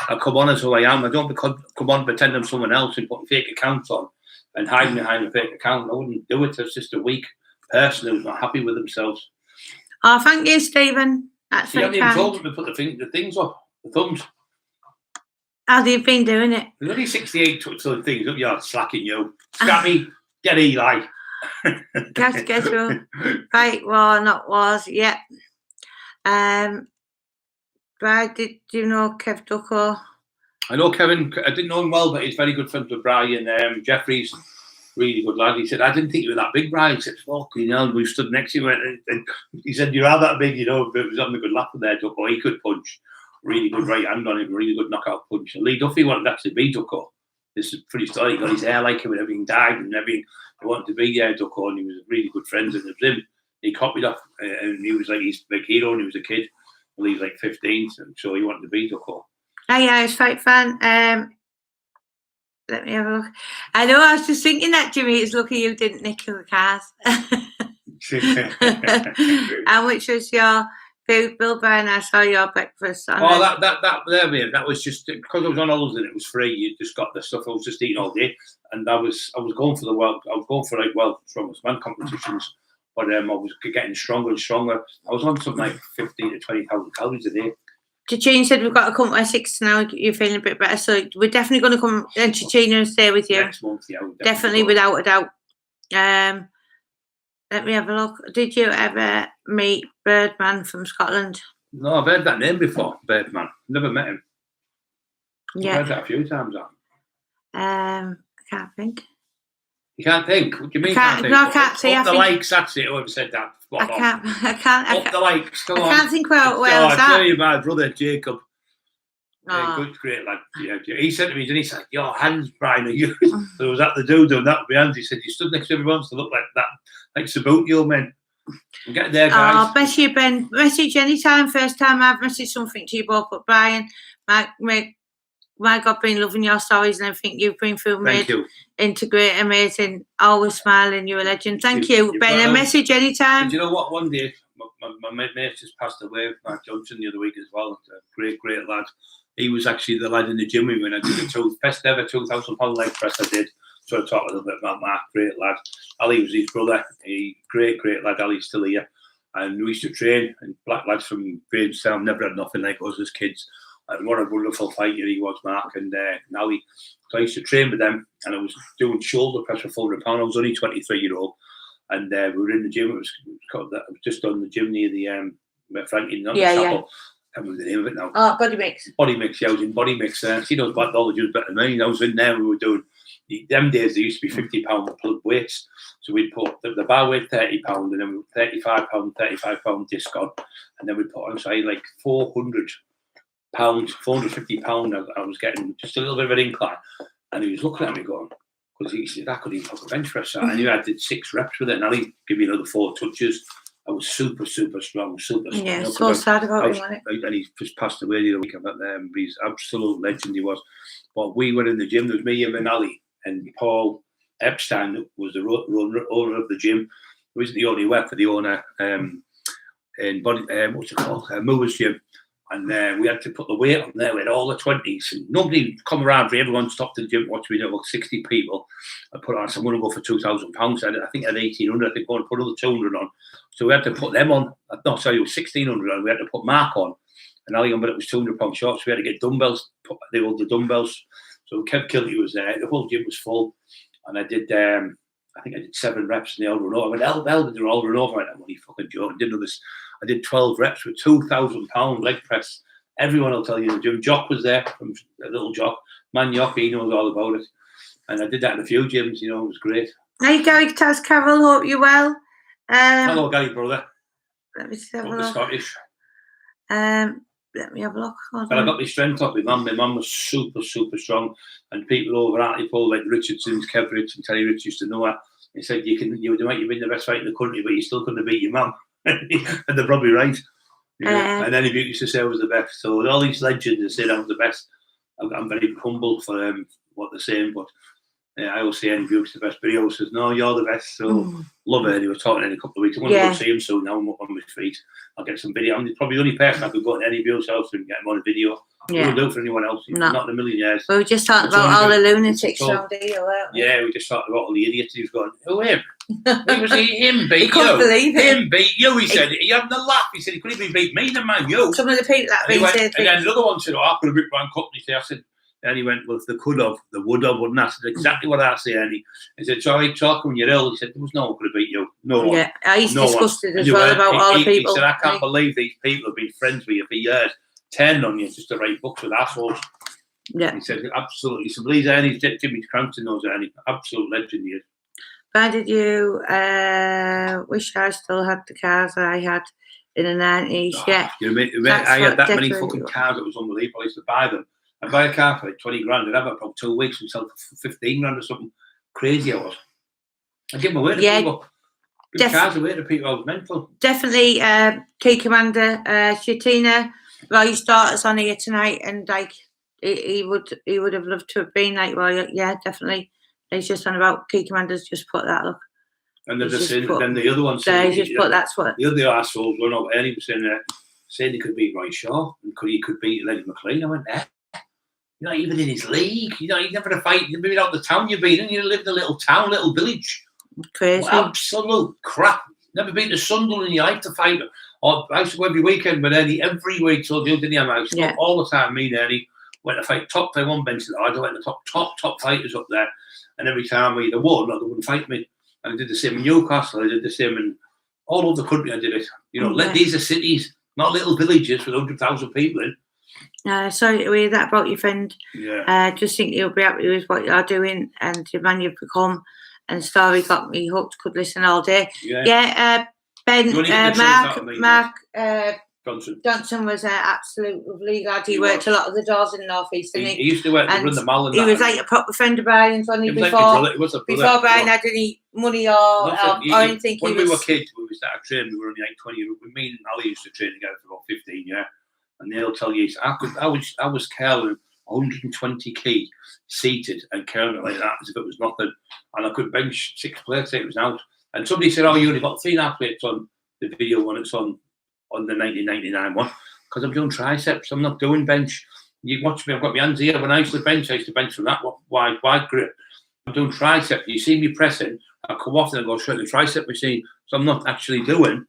I come on as who I am. I don't come on and pretend I'm someone else and put fake accounts on and hide behind a fake account. I wouldn't do it. It's just a weak person who's not happy with themselves. Oh, thank you, Stephen. That's you haven't even told them to put the things up, the thumbs. How have you been doing it? There's only 68 things up. You're slacking, you. Scrappy, get Eli. Get through. Right, well, not was. Yeah. Brad, did you know Kev Ducko? I know Kevin. I didn't know him well, but he's very good friends with Brian. Jeffrey's really good lad. He said, I didn't think you were that big, Brian. He said, fuck, we stood next to him. And he said, you are that big, but it was having a good laugh with there, Ducko. He could punch. Really good right hand on him, really good knockout punch. And Lee Duffy wanted that to be Ducko. This is pretty story. He got his hair like him and everything dyed and everything. He wanted to be Ducko, and he was really good friends. And it was him. He copied off, and he was like his big hero when he was a kid. Well, he was like 15, so he wanted to be Ducko. Oh, yeah, I was fight fan. Let me have a look. I know, I was just thinking that, Jimmy. It's lucky you didn't nick your cars. And which was your food, Bill Bryan? I saw your breakfast. That was just because I was on holiday and it was free. You just got the stuff. I was just eating all day, and I was going for the world. I was going for strongest man competitions, but I was getting stronger and stronger. I was on something like 15 to 20,000 calories a day. Tichina said we've got to come by 6 now. You're feeling a bit better, so we're definitely going to come and Tichina and stay with you next month. Yeah, definitely without a doubt. Let me have a look. Did you ever meet Birdman from Scotland? No, I've heard that name before, Birdman. Never met him. Yeah. I've heard that a few times. I can't think. You can't think? What do you mean? I can't see. Up the likes, that's it. Whoever said that. I can't. Up the likes, come on. I can't think where I tell you, my brother, Jacob. Oh. Good, great lad. Yeah, he said to me, and he said, your hands, Brian, are you? So I was at the do doing that with my hands. He said, you stood next to everyone to look like that, like Sabutio, man. Get there, guys. Oh, bless you, Ben. Message anytime. First time I've messaged something to you both, but Brian, my God, been loving your stories and everything you've been through. Thank you. Integrate, amazing, always smiling. You're a legend. Thank you, Ben. A message anytime. And you know what? One day, my mate just passed away, Mark Johnson, the other week as well. A great lad. He was actually the lad in the gym when I did the best ever 2,000 pound leg press I did. So I talked a little bit about Mark, great lad. Ali was his brother. Great lad. Ali's still here. And we used to train, and black lads from Grahamstown never had nothing like us as kids. And what a wonderful fighter he was, Mark. And Ali. So I used to train with them, and I was doing shoulder press for 400 pounds. I was only 23-year-old. And we were in the gym. It was just on the gym near the Frankie, not the chapel. I can't remember the name of it now. Oh, Body Mix. Body Mix, yeah, I was in Body Mix. She knows about all the gyms better than me. I was in there, we were doing, them days there used to be £50 plug weights. So we'd put the bar weight £30 and then £35 disc on. And then we'd put on, say, like £400, £450 I was getting just a little bit of an incline. And he was looking at me going, because he said, I couldn't even put a bench press out. And I did 6 reps with it, and I'll give me another 4 touches. I was super strong, super strong. Yeah, so sad about him, wasn't it? And he just passed away the other week. But he's an absolute legend, he was. But we were in the gym. There was me, him, and Ali, and Paul Epstein was the owner of the gym. He wasn't the only work for the owner in what's it called? Movers Gym. And we had to put the weight on there with all the 20s. And nobody come around for everyone stopped in the gym to watch me. There were 60 people. I put on, so I'm going to go for £2,000. I think I had 1,800. I think I'm going to put another 200 on. So we had to put them on. No, sorry, it was 1,600 on. We had to put Mark on. And Ali on, but it was £200 short. So we had to get dumbbells, put the dumbbells. So Kev Kilty was there. The whole gym was full. And I did, I think I did 7 reps and they all run over. I went, hell, did they all run over? I went, what are you fucking joking? Didn't know this. I did 12 reps with £2,000 leg press. Everyone will tell you in the gym. Jock was there, from a little Jock. Man Jock, he knows all about it. And I did that in a few gyms, you know, it was great. Hey, Gary Taz Carroll, hope you're well. Hello, Gary, brother. Let me see, have a look. look. Scottish. Let me have a look. But I got my strength up. My mum was super strong. And people over at Hartlepool, like Richardson's, Kev Rich and Terry Rich used to know her. He said, you might have been the best fighter in the country, but you still couldn't beat your mum. And they're probably right. And any beauty used to say I was the best. So all these legends say I was the best. I'm very humble for what they're saying, but I always say any beauty's the best. But he always says, no, you're the best. So love it. He was talking in a couple of weeks. I'm going to go see him soon. Now I'm up on my feet. I'll get some video. I'm probably the only person I could go to any beauty's house and get him on a video. I wouldn't do it for anyone else. No. Not in a million years. We were just talking about all the lunatics around here, weren't we? Yeah, we just talked about all the idiots. He was going, who him? He was him beat you. Couldn't believe it. Him beat you, he said. He had the laugh. He said he couldn't even beat me, the man, you. Some of the people that and, said and then another one said, oh, I could have ripped Van Company. I said, and he went, well, if they could have, they would have, wouldn't I? I said, exactly what I say, and he said, sorry, talking when you're ill. He said, there was no one could have beat you. No one. Yeah, he's disgusted as well about all the people. He said, I can't believe these people have been friends with you for years, turning on you just to write books with assholes. Yeah. He said, absolutely. So please, Ernie, Jimmy Cranston knows Ernie. Absolute legend he is. Why did you wish I still had the cars I had in the 90s? Yeah. I had that many fucking cars, it was unbelievable. I used to buy them. I'd buy a car for like 20 grand. I'd have it for 2 weeks and sell it for 15 grand or something. Crazy I was. I'd give them away to people. Give cars away to people. I was mental. Definitely Key Commander Shatina Roy's daughter's on here tonight, and like he would have loved to have been like Roy. Yeah, definitely. He's just on about Key Commander's just put that, look. And then the other one said, he's just put that's what the other assholes went over. Ernie was saying he could beat Roy Shaw and he could beat Lenny McLean. I went, you're not even in his league. You never had a fight. You've been out the town you've been in. You live in a little town, little village. Crazy. Well, absolute crap. Never been to Sunderland in your life to fight. I used to go every weekend with Ernie. Every week, told you, didn't he? I used to go all the time. Me and Ernie went to fight top 1 bench. I went to top fighters up there. And every time we either won or they wouldn't fight me. And I did the same in Newcastle. I did the same in all over the country. I did it. You know, these are cities, not little villages with 100,000 people in. Sorry to hear that about your friend. Yeah. Just think you'll be happy with what you're doing and the man you've become. And story got me hooked. Could listen all day. Yeah. Ben, Mark Johnson was an absolute lovely lad. He worked a lot of the doors in the North East. He used to work run the mall. He was like a proper friend of Brian's before Brian had any money or anything. When we were kids, when we started training, we were only like 20. Me and Ali used to train together for about 15 years. And they'll tell you, I was curling 120 key seated and curling it like that as if it was nothing. And I could bench 6 plates, it was out. And somebody said, oh, you only got 3.5 plates on the video when it's on the 1999 one. Because I'm doing triceps, I'm not doing bench. You watch me, I've got my hands here. When I used to bench from that wide grip. I'm doing tricep. You see me pressing, I come off and I go straight to the tricep machine. So I'm not actually doing.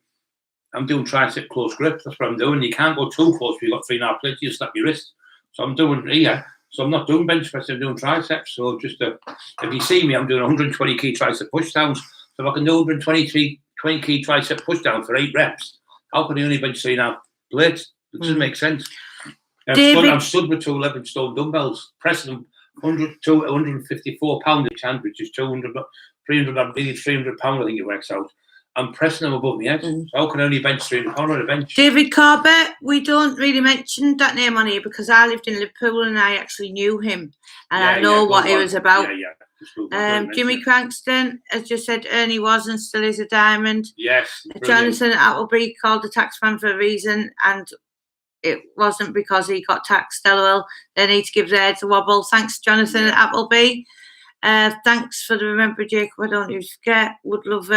I'm doing tricep close grip. That's what I'm doing. You can't go too close if you've got 3.5 plates. You slap your wrist. So I'm doing here. So I'm not doing bench press. I'm doing triceps. So just if you see me, I'm doing 120 key tricep pushdowns. So if I can do 120 key tricep pushdown for 8 reps, how can I only bench 3.5 plates? It doesn't make sense. I'm stood with 2 11-stone dumbbells, pressing them 154 pound each hand, which is 300 pound. I think it works out. I'm pressing them above my head. So how can I only bench 300 pound on a bench? David Corbett, we don't really mention that name on here because I lived in Liverpool and I actually knew him and I know what he was about. Jimmy Crankston has just said Ernie was and still is a diamond. Yes. Jonathan Appleby called the taxman for a reason, and it wasn't because he got taxed. LOL. They need to give their heads a wobble. Thanks, Jonathan Appleby. Thanks for the remember, Jacob. I don't you forget. Would love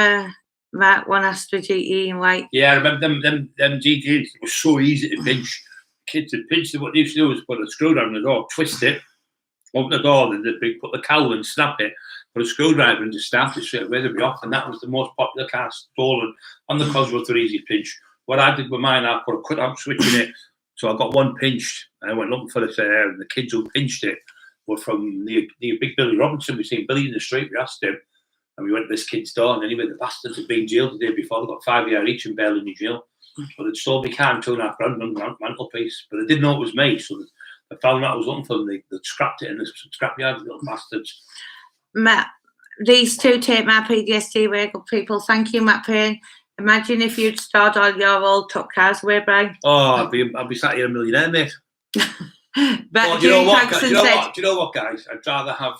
Mark one Astra GE in white. Yeah, I remember them GTs. It was so easy to pinch. Kids had pinched it. What they used to do was put a screwdriver in the door, twist it, open the door, and they'd put the cowl and snap it, put a screwdriver and just start it straight away. They'd be off, and that was the most popular car stolen on the Cosworth for easy pinch. What I did with mine, I put a cut-out switch in it, so I got one pinched. And I went looking for it there, and the kids who pinched it were from the big Billy Robinson. We seen Billy in the street. We asked him, and we went to this kid's door. And anyway, the bastards had been jailed the day before. They got 5 years each in bail in jail. But they'd stole my car and £2.5 grand on the mantelpiece. But they didn't know it was me, so they found out I was looking for them. They scrapped it in the scrapyard, little bastards. Matt, these two take my PTSD away, good people. Thank you, Matt Payne. Imagine if you'd stored all your old top cars away, Brian. Oh, I'd be sat here a millionaire, mate. But do you know what, guys? I'd rather have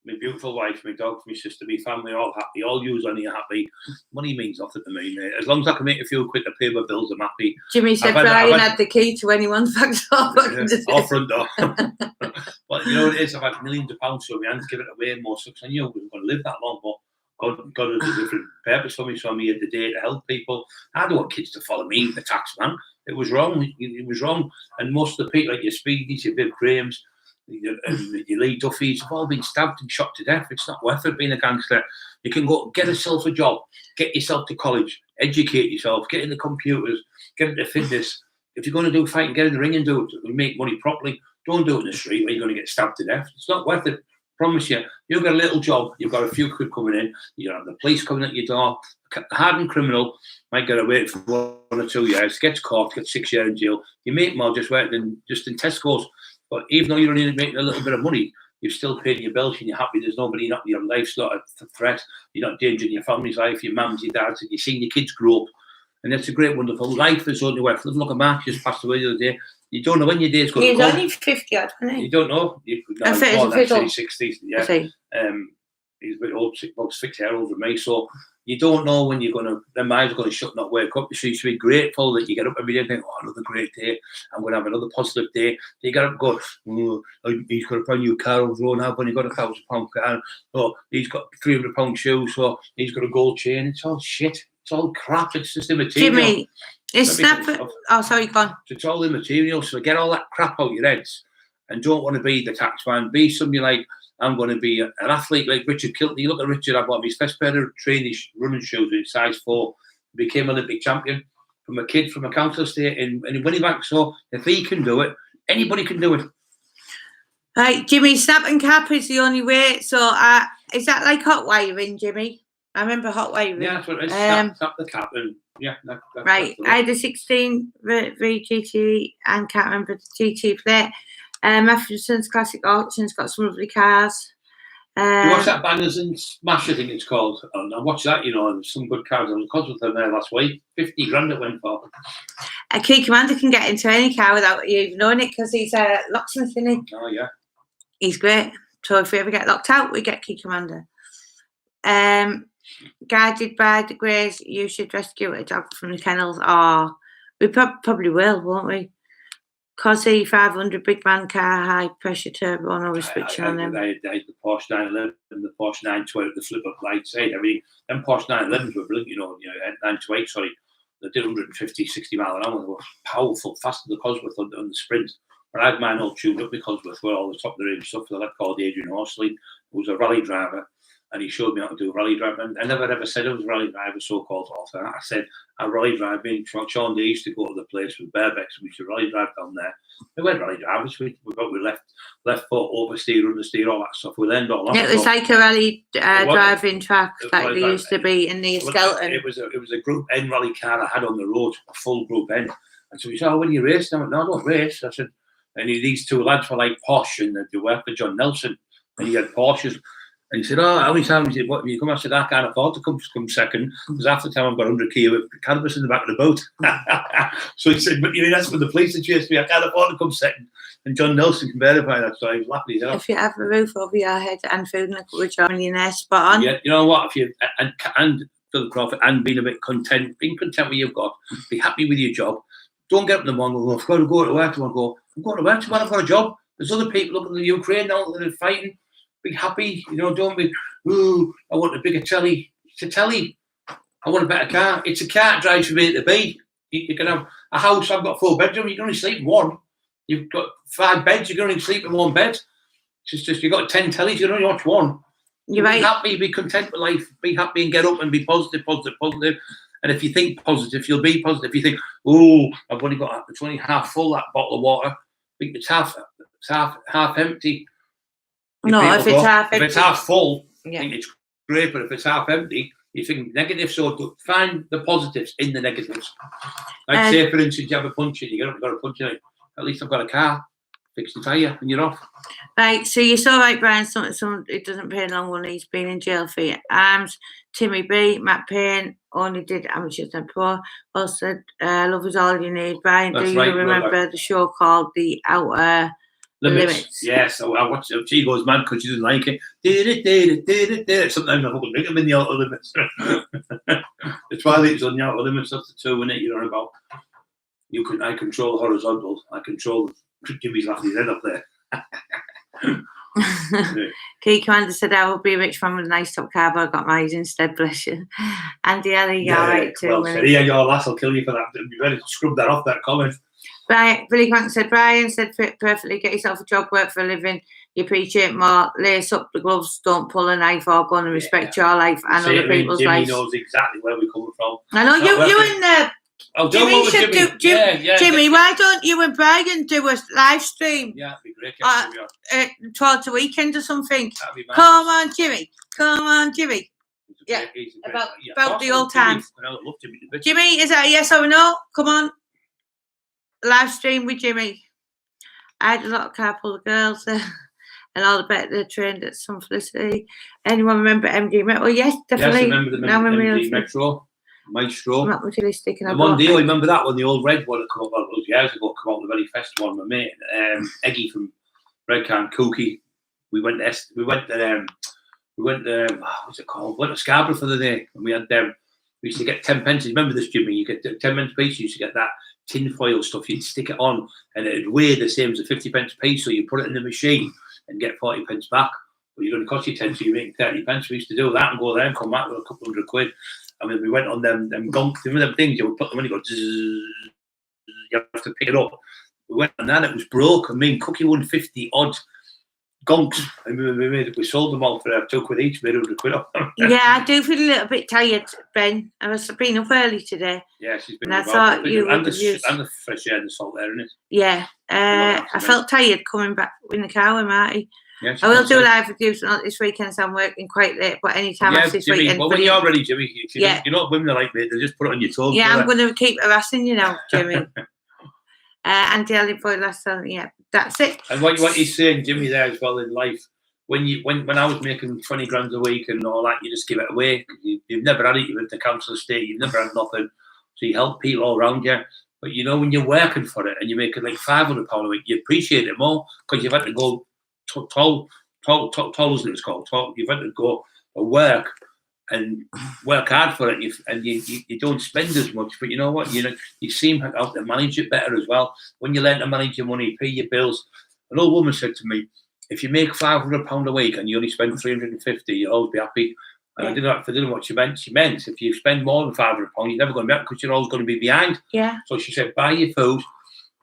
my beautiful wife, my dog, my sister, my family all happy, all yous on here happy. Money means nothing to me, mate. As long as I can make a few quid to pay my bills, I'm happy. Jimmy said Brian had the key to anyone's back door. Or front door. But you know what it is? I've had millions of pounds, so my hands give it away more sucks. I knew I wasn't going to live that long, but God has a different purpose for me, so I'm here today to help people. I don't want kids to follow me, the tax man. It was wrong. It was wrong. And most of the people, like your Speedies, your Viv Grahams, your Lee Duffys, have all been stabbed and shot to death. It's not worth it being a gangster. You can go get yourself a job, get yourself to college, educate yourself, get in the computers, get into fitness. If you're going to do fighting, get in the ring and do it. Make money properly. Don't do it in the street where you're going to get stabbed to death. It's not worth it. Promise you, you've got a little job, you've got a few quid coming in, you have the police coming at your door, a hardened criminal might get away for 1 or 2 years, gets caught, gets 6 years in jail. You make more just working just in Tesco's. But even though you're only making a little bit of money, you're still paying your bills and you're happy. There's nobody, your life's not a threat. You're not endangering your family's life, your mums, your dads, and you're seeing your kids grow up. And it's a great, wonderful life. Is only worth. Look at Mark, just passed away the other day. You don't know when your day's going to come. He's only 50 odd, isn't he? You don't know. He's 60s, yeah. He's a bit old, about 6 years older than me. So you don't know when you're going to, their minds are going to shut and not wake up. So you should be grateful that you get up every day and think, oh, another great day. I'm going to have another positive day. You get up and go, oh, he's got a brand new car over the road now, when he got £1,000 car. Oh, he's got £300 shoes. So he's got a gold chain. It's all shit. It's all crap. It's just immaterial. Jimmy, it's snap. Oh, sorry, go on. It's all immaterial. So get all that crap out your heads and don't want to be the tax man. Be somebody like, I'm going to be an athlete like Richard Kilton. You look at Richard, I bought his first pair of training running shoes in size 4. He became Olympic champion from a kid from a council estate in Winnipeg. So if he can do it, anybody can do it. Right, Jimmy, snap and cap is the only way. So is that like hot wiring, Jimmy? I remember hot wiring. Yeah, that's what it is. Snap the cap and yeah. Right, I had a 16 VGT and can't remember the GT plate. Matheson's Classic Auctions got some lovely cars. You watch that Bangers and Smash, I think it's called. And I watched that, you know, and some good cars. I was with them there last week. 50 grand it went for. A key commander can get into any car without you even knowing it because he's a locksmith, isn't he? Oh, yeah. He's great. So if we ever get locked out, we get key commander. Guided by the Greys, you should rescue a dog from the kennels. Oh, we probably will, won't we? Cosy 500 big man car, high pressure turbo, no restriction on them. I had the Porsche 911 and the Porsche 912, the flip up lights, everything. Them Porsche 911s were brilliant, you know, 928, sorry. They did 150, 60 mile an hour. They were powerful, faster than the Cosworth on the sprint. But I had mine all tuned up because with all the top of the range stuff. The lad called Adrian Horsley, who was a rally driver. And he showed me how to do rally driving. I never ever said I was a rally driver, so-called author. I said I rally driving. Sean Day used to go to the place with barebacks and we used to rally drive down there. We went rally drivers. We left foot, oversteer, understeer, all that stuff. We learned all that. It was like a rally driving track like they used to be in the Skelton. It was a Group N rally car I had on the road, a full Group N. And so he said, oh, when you race? I went, no, I don't race. I said, and these two lads were like Porsche and they worked for John Nelson. And he had Porsches. And he said, oh, how many times did you come? I said, I can't afford to come second because half the time I've got 100 kilo with cannabis in the back of the boat. So he said, but you know, that's when the police had chased me. I can't afford to come second. And John Nelson can verify that, so I was laughing his head off. If you have a roof over your head and food and a cup of joy, you're there, spot on. Yeah, you know what? If you and Philip Crawford and being a bit content, being content with what you've got, be happy with your job. Don't get up in the morning and go, I've got to go to work tomorrow. I'm going to work tomorrow, I've got a job. There's other people looking at the Ukraine now that are fighting. Be happy, you know, don't be, ooh, I want a bigger telly. It's a telly. I want a better car. It's a car that drives from A to B. You can have a house, I've got 4 bedrooms, you can only sleep in one. You've got 5 beds, you can only sleep in 1 bed. It's just you've got 10 tellies, you can only watch one. You're right. Be happy, be content with life, be happy and get up and be positive, positive, positive. And if you think positive, you'll be positive. If you think, oh, it's only half full, that bottle of water, I think it's half empty. No, if it's half full, yeah. I think it's great, but if it's half empty, you think negative, so find the positives in the negatives. Like say, for instance, you have a punch in, you get up and got a punch in it. At least I've got a car, fix the tyre, and you're off. Right, so you saw, right, Brian, it doesn't pay long when he's been in jail for your arms. Timmy B, Matt Payne, only did amateurs and pro. Also, love is all you need. Brian, do you remember the show called The Outer Limits? Yes, I watched it. She goes mad because she doesn't like it. Sometimes I fucking drink them in The Outer Limits. The Twilight's on The Outer Limits, that's the 2 in it you're on about. I control the horizontal. I control Jimmy's laughing his head up there. Key Commander said, I will be a rich man with a nice top car, but I got mine instead, bless you. Andy Ellie, you're right too. Well, yeah, your lass will kill you for that. You better scrub that off, that comment. Right, Billy Grant said, Brian said, fit perfectly, get yourself a job, work for a living, you appreciate more, lace up the gloves, don't pull a knife or gun, and respect your life and other people's lives. Jimmy knows exactly where we're coming from. I know, you and Jimmy should do. Jimmy, why don't you and Brian do a live stream? Yeah, that'd be great. Towards the weekend or something. That'd be Come on, Jimmy. Come on, Jimmy. Yeah, about the old times. Jimmy, is that a yes or a no? Come on. Live stream with Jimmy. I had a lot of carpool of girls and all the better trained at some Felicity. Anyone remember MD Metro? Yes, definitely. Yes, I remember the MD Metro. Maestro. Not materialistic. And one day, I remember that one, the old red one that came up, well, years ago, came out the very first one, my mate, Eggy from Red Can Cookie. We went to what's it called? Went to Scarborough for the day, and we had we used to get 10 pence. Remember this, Jimmy? You get 10 pence a piece. You used to get that tin foil stuff. You'd stick it on, and it'd weigh the same as a 50 pence a piece. So you put it in the machine and get 40 pence back. But you're going to cost you 10, so you're making 30 pence. We used to do that and go there and come back with a couple £100. I mean, we went on them gonks, them things. You would put them in, you go, zzz, you have to pick it up. We went on that, it was broke. I mean, Cookie won 50 odd gonks. And we sold them all for £2 each, made £100 off them. Yeah, I do feel a little bit tired, Ben. I was been up early today. Yeah, she's been. And I thought you and the fresh air and the salt there, isn't it? Yeah, I felt tired coming back in the car with Marty. Yeah, I will do a live reviews not this weekend, so I'm working quite late, but anytime after this Jimmy, weekend. Well, when you're ready, Jimmy, you're not women like me, they just put it on your toes. Yeah, I'm going to keep harassing you now, Jimmy. Andy Ellie boy last time, yeah, that's it. And what he's saying, Jimmy, there as well in life, when I was making 20 grand a week and all that, you just give it away. You've never had it, you've been to council estate, you've never had nothing. So you help people all around you. But you know, when you're working for it and you're making like £500 a week, you appreciate it more because you've had to go toll, as it's called. You've had to go to work and work hard for it, and you don't spend as much. But you know what? You seem how to manage it better as well. When you learn to manage your money, pay your bills. An old woman said to me, if you make £500 a week and you only spend 350, you'll always be happy. And I didn't know what she meant. She meant if you spend more than £500, you're never going to be happy because you're always going to be behind. Yeah. So she said, buy your food,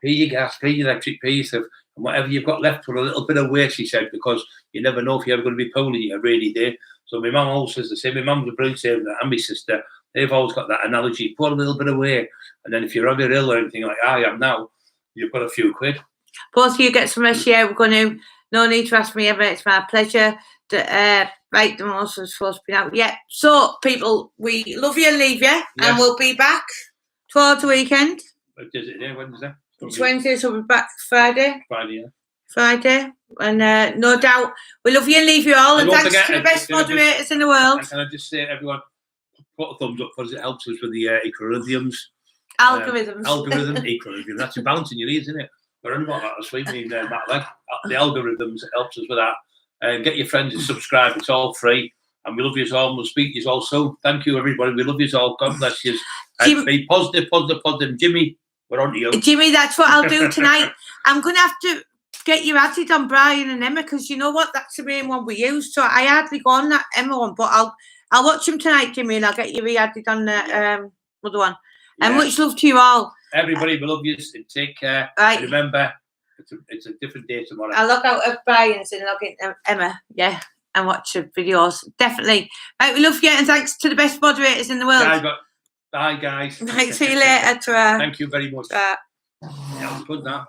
pay your gas, pay your electric, pay your stuff, and whatever you've got left, put a little bit away, she said, because you never know if you're ever going to be poorly. You really do. So my mum always says the same. My mum's a brilliant saver, and my sister, they've always got that analogy, put a little bit away. And then if you're ever ill or anything like I am now, you've got a few quid. Both of you get some rest here. We're going to, no need to ask me ever. It's my pleasure. Right, the most was supposed to be out. Yeah. So, people, we love you and leave you, and we'll be back towards the weekend. What is it? Wednesday? It's Wednesday, so we'll be back Friday. Friday. And no doubt, we love you and leave you all. And thanks to the best moderators in the world. Can I just say, everyone, put a thumbs up because it helps us with the equilibriums. Algorithm, equilibrium. That's your balance in your ears, isn't it? We're on about that this week. Me and Matt Legg. The algorithms helps us with that. And get your friends to subscribe. It's all free. And we love you all. We'll speak to you all soon. Thank you, everybody. We love you all. God bless you. And be positive. Jimmy, we're on to you. Jimmy, that's what I'll do tonight. I'm going to have to get you added on Brian and Emma, because you know what? That's the main one we use. So I hardly go on that Emma one, but I'll watch them tonight, Jimmy, and I'll get you re-added on the other one. Yeah. And much love to you all. Everybody, we love you. Take care. Right. And remember, it's a different day tomorrow. I'll log out of Brian's and log into Emma, yeah, and watch the videos. Definitely. Right, we love you, and thanks to the best moderators in the world. Bye, guys. Right, see you later. Thank you very much. Yeah, good that.